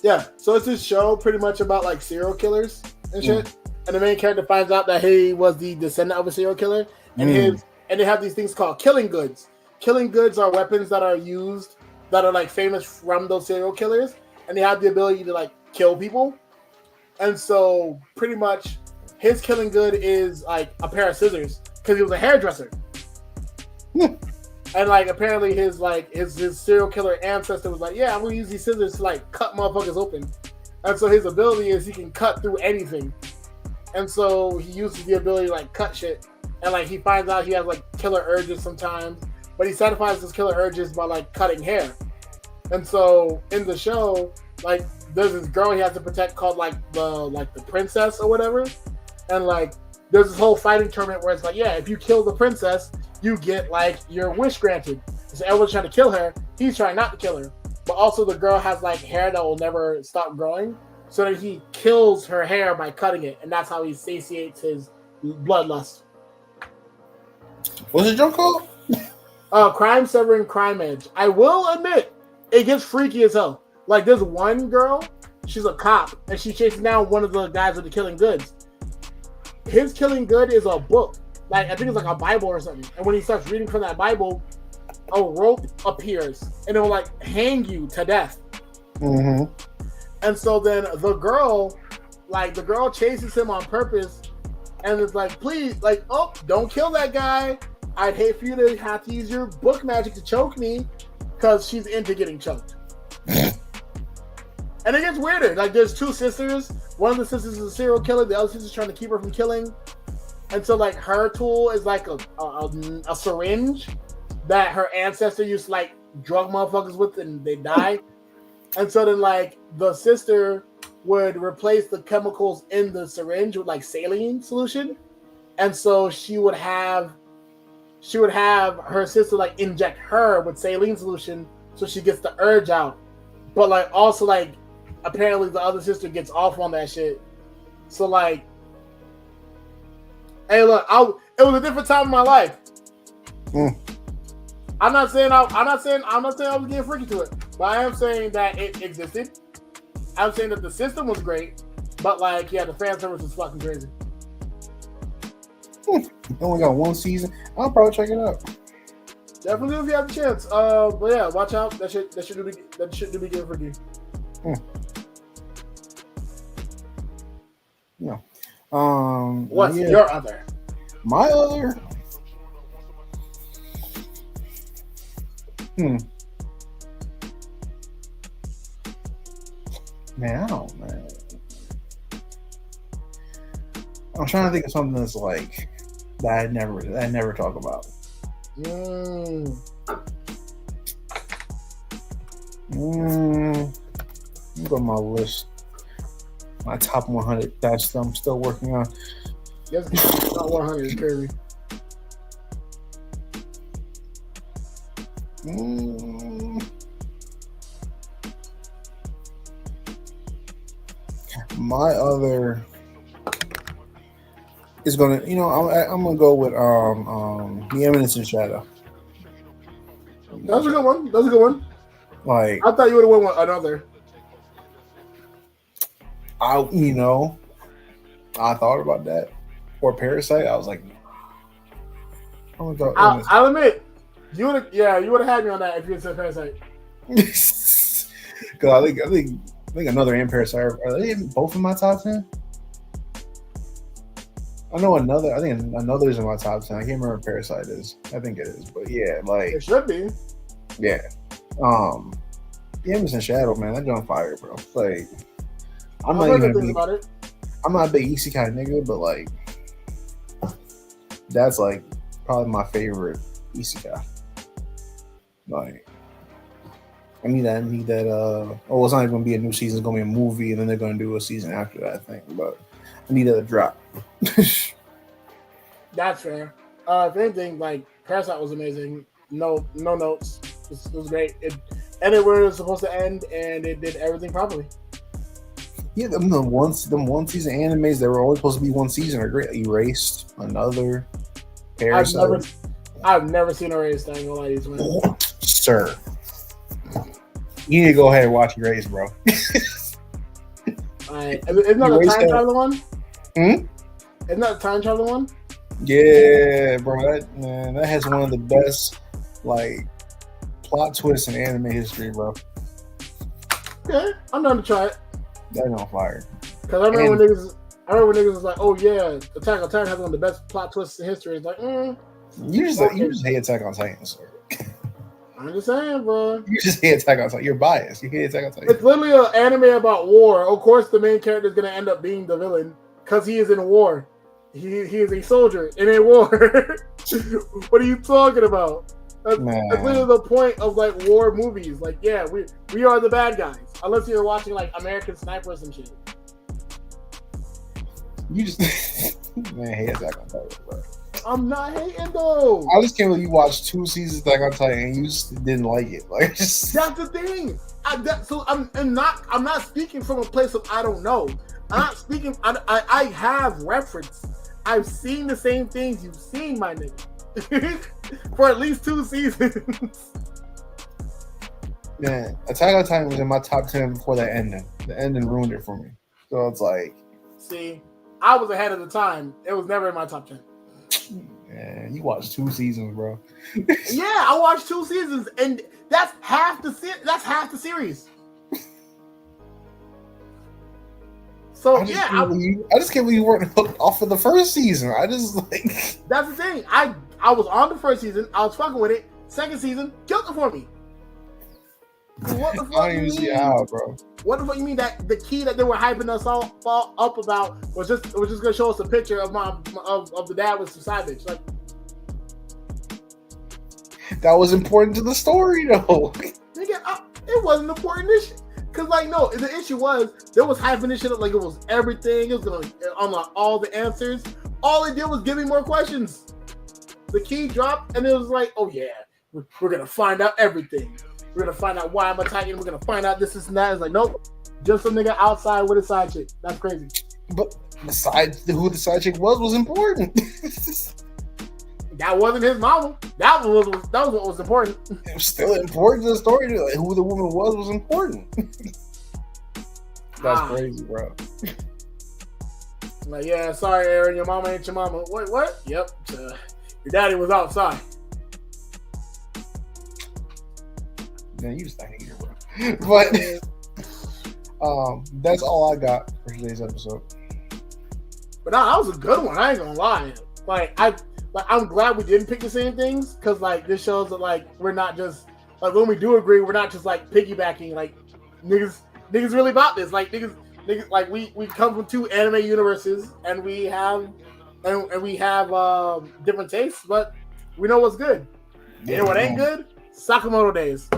Speaker 1: Yeah, so it's this show pretty much about like serial killers and shit. And the main character finds out that he was the descendant of a serial killer, and they have these things called killing goods. Killing goods are weapons that are used that are like famous from those serial killers, and they have the ability to like kill people. And so pretty much his killing good is like a pair of scissors because he was a hairdresser. And like apparently his serial killer ancestor was like, yeah, I'm gonna use these scissors to like cut motherfuckers open. And so his ability is he can cut through anything. And so he uses the ability to like cut shit. And like he finds out he has like killer urges sometimes, but he satisfies his killer urges by like cutting hair. And so in the show, like there's this girl he has to protect called like the princess or whatever. And like there's this whole fighting tournament where it's like, yeah, if you kill the princess, you get like your wish granted. So everyone's trying to kill her. He's trying not to kill her. But also the girl has like hair that will never stop growing. So that he kills her hair by cutting it. And that's how he satiates his bloodlust.
Speaker 2: What's the jump called?
Speaker 1: Crime Saver and Crime Edge. I will admit, it gets freaky as hell. Like there's one girl, she's a cop, and she's chasing down one of the guys with the killing goods. His killing good is a book. Like I think it's like a Bible or something. And when he starts reading from that Bible, a rope appears and it will like hang you to death.
Speaker 2: Mm-hmm.
Speaker 1: And so then the girl chases him on purpose and it's like, please, like, oh, don't kill that guy. I'd hate for you to have to use your book magic to choke me, because she's into getting choked. And it gets weirder. Like there's two sisters. One of the sisters is a serial killer. The other sister's trying to keep her from killing. And so like her tool is like a syringe that her ancestor used to like drug motherfuckers with and they die. And so then like the sister would replace the chemicals in the syringe with like saline solution. and so she would have her sister like inject her with saline solution so she gets the urge out. But like also like apparently the other sister gets off on that shit. So like, hey, look, it was a different time in my life. I'm not saying I was getting freaky to it, but I am saying that it existed. I'm saying that the system was great, but like, yeah, the fan service was fucking crazy.
Speaker 2: Only got one season. I'll probably check it out.
Speaker 1: Definitely if you have the chance. But yeah, watch out. That shit do be getting freaky.
Speaker 2: No.
Speaker 1: What's your other?
Speaker 2: My other. Man, I don't know. I'm trying to think of something that's like that I never talk about. Look at my list. My top 100 that's I'm still working on.
Speaker 1: Yes, not 100, Kirby.
Speaker 2: My other is gonna, I'm gonna go with The Eminence in Shadow.
Speaker 1: That's a good one.
Speaker 2: Like,
Speaker 1: I thought you would have went with another.
Speaker 2: I thought about that. Or Parasite. I was like,
Speaker 1: I'll admit, you would have had me on that if you had said Parasite.
Speaker 2: Because I think another and Parasite are they both in my top 10? I know another. I think another's in my top 10. I can't remember what Parasite is. I think it is, but yeah, like
Speaker 1: it should be.
Speaker 2: Yeah. The Eminence in Shadow, man, that's on fire, bro. Like, I'm not a big isekai nigga, but like, that's like probably my favorite isekai. Like, I need that. It's not even gonna be a new season. It's gonna be a movie, and then they're gonna do a season after that, I think. But I need that to drop.
Speaker 1: That's fair. If anything, like Parasite was amazing. No notes. It was great. It ended where it was supposed to end, and it did everything properly.
Speaker 2: Yeah, them one season animes that were always supposed to be one season are great. Erased, another. Parasite.
Speaker 1: I've never seen Erased. I ain't gonna lie to you, man.
Speaker 2: Sir, you need to go ahead and watch Erased, bro.
Speaker 1: Alright, isn't that a time travel one? Isn't that a time travel one?
Speaker 2: Yeah, bro. That has one of the best like plot twists in anime history, bro.
Speaker 1: Yeah, I'm down to try it.
Speaker 2: That's on fire.
Speaker 1: Because I remember when niggas was like, "Oh yeah, Attack on Titan has one of the best plot twists in history." It's like,
Speaker 2: you just hate Attack on Titan, sir.
Speaker 1: I'm just saying, bro.
Speaker 2: You just hate Attack on Titan. You're biased. You hate Attack on Titan.
Speaker 1: It's literally an anime about war. Of course, the main character is gonna end up being the villain because he is in war. He is a soldier in a war. What are you talking about? That's literally the point of like war movies. Like, yeah, we are the bad guys. Unless you're watching like American Sniper or some shit.
Speaker 2: You just hate Attack on Titan, bro.
Speaker 1: I'm not hating though.
Speaker 2: I just can't believe you watched 2 seasons of Attack on Titan and you just didn't like it. Like,
Speaker 1: that's the thing. I'm not speaking from a place of I don't know. I'm not speaking. I have reference. I've seen the same things you've seen, my nigga, for at least 2 seasons.
Speaker 2: Man, Attack on Titan was in my top 10 before that ending. The ending ruined it for me. So it's like,
Speaker 1: see, I was ahead of the time. It was never in my top 10.
Speaker 2: Man, you watched 2 seasons, bro.
Speaker 1: Yeah, I watched 2 seasons, and that's half the series. So
Speaker 2: I just can't believe you weren't hooked off of the first season. I just like
Speaker 1: that's the thing. I was on the first season. I was fucking with it. Second season killed it for me. What the fuck?
Speaker 2: I don't even see how, bro.
Speaker 1: What the fuck you mean that the key that they were hyping us all up about was just gonna show us a picture of the dad with some side bitch? Like,
Speaker 2: that was important to the story, though.
Speaker 1: Nigga, it wasn't important this shit. Cause like no, the issue was there was hyping this shit up like it was everything. It was gonna unlock all the answers. All it did was give me more questions. The key dropped, and it was like, oh yeah, we're gonna find out everything. We're gonna find out why I'm a Titan. We're gonna find out this and that. It's like, nope, just some nigga outside with a side chick. That's crazy.
Speaker 2: But who the side chick was important.
Speaker 1: That wasn't his mama. That was what was important.
Speaker 2: It was still important to the story. Like, who the woman was important. That's crazy, bro.
Speaker 1: Like, yeah, sorry, Aaron, your mama ain't your mama. Wait, what? Yep, your daddy was outside.
Speaker 2: Man, you just not here, bro. But that's all I got for today's episode.
Speaker 1: But no, that was a good one. I ain't gonna lie. I'm glad we didn't pick the same things, because like this shows that like we're not just like when we do agree, we're not just like piggybacking. Like niggas really about this. Like niggas like we come from two anime universes, and we have different tastes, but we know what's good. And what ain't good? Sakamoto days.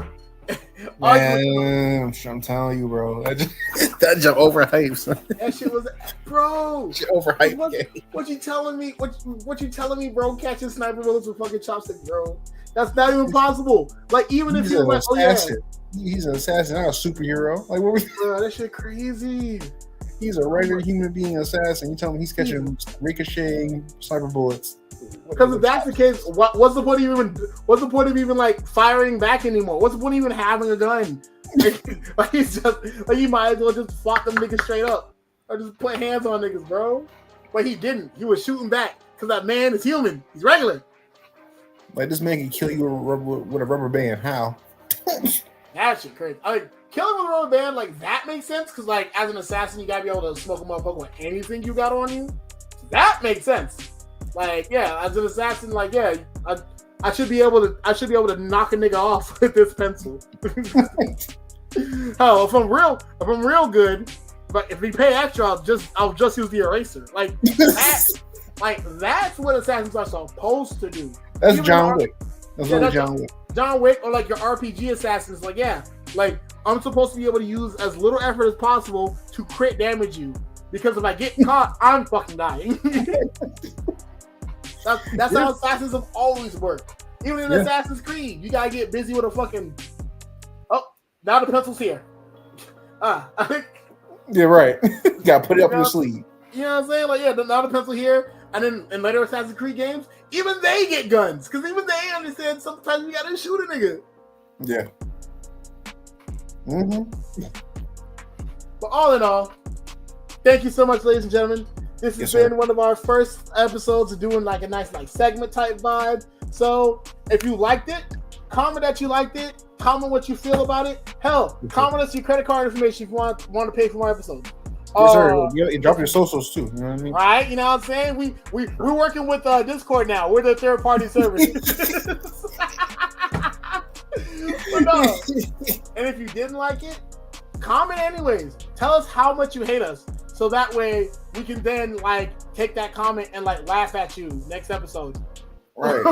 Speaker 2: Man, I'm telling you, bro. That jump overhyped. Son.
Speaker 1: That shit was, bro.
Speaker 2: Shit overhyped.
Speaker 1: What you telling me? What you telling me, bro? Catching sniper bullets with fucking chopsticks, bro. That's not even possible. Like even if you're like,
Speaker 2: he's an assassin, not a superhero. Like what?
Speaker 1: Bro, that shit crazy.
Speaker 2: He's a regular human being assassin. You tell me he's catching ricocheting sniper bullets.
Speaker 1: Because if that's the case, what's the point of even like firing back anymore? What's the point of even having a gun? Like he's just like he might as well just fought them niggas straight up or just put hands on niggas, bro. But he didn't. He was shooting back because that man is human. He's regular.
Speaker 2: Like this man can kill you with a rubber band. How?
Speaker 1: That shit crazy. I mean, killing with a rubber band like that makes sense because like as an assassin, you gotta be able to smoke a motherfucker with anything you got on you. That makes sense. Like, yeah, as an assassin, like, yeah, I should be able to knock a nigga off with this pencil. Oh, if I'm real good, but if we pay extra, I'll just use the eraser. Like that's what assassins are supposed to do.
Speaker 2: That's even John Wick. That's John Wick.
Speaker 1: John Wick or like your RPG assassins, like yeah, like I'm supposed to be able to use as little effort as possible to crit damage you. Because if I get caught, I'm fucking dying. That's how assassins have always worked. Even in Assassin's Creed, you gotta get busy with a fucking. Oh, now the pencil's here.
Speaker 2: Yeah, right. You gotta put it up your sleeve.
Speaker 1: You know what I'm saying? Like, yeah, now the pencil here, and then in later Assassin's Creed games, even they get guns because even they understand sometimes you gotta shoot a nigga.
Speaker 2: Yeah. Mm-hmm.
Speaker 1: But all in all, thank you so much, ladies and gentlemen. This has been one of our first episodes of doing like a nice like segment type vibe. So if you liked it, comment that you liked it. Comment what you feel about it. Hell, comment us your credit card information if you want to pay for more episodes.
Speaker 2: Yes, sir. Drop your socials too. You know what I mean?
Speaker 1: Right? You know what I'm saying? We're working with Discord now. We're the third party service. But no. And if you didn't like it, comment anyways. Tell us how much you hate us. So that way we can then like take that comment and like laugh at you next episode.
Speaker 2: Right.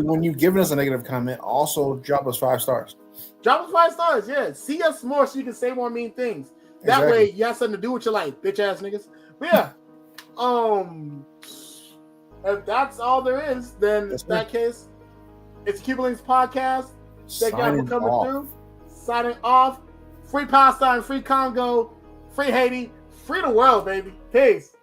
Speaker 2: when you giving us a negative comment, also drop us 5 stars.
Speaker 1: Drop us 5 stars, yeah. See us more so you can say more mean things. That way you have something to do with your life, bitch ass niggas. But yeah. If that's all there is, then in that case, it's the Cuban Linx podcast. Thank y'all for coming through. Signing off. Free Palestine, free Congo, free Haiti. Free the world, baby. Peace.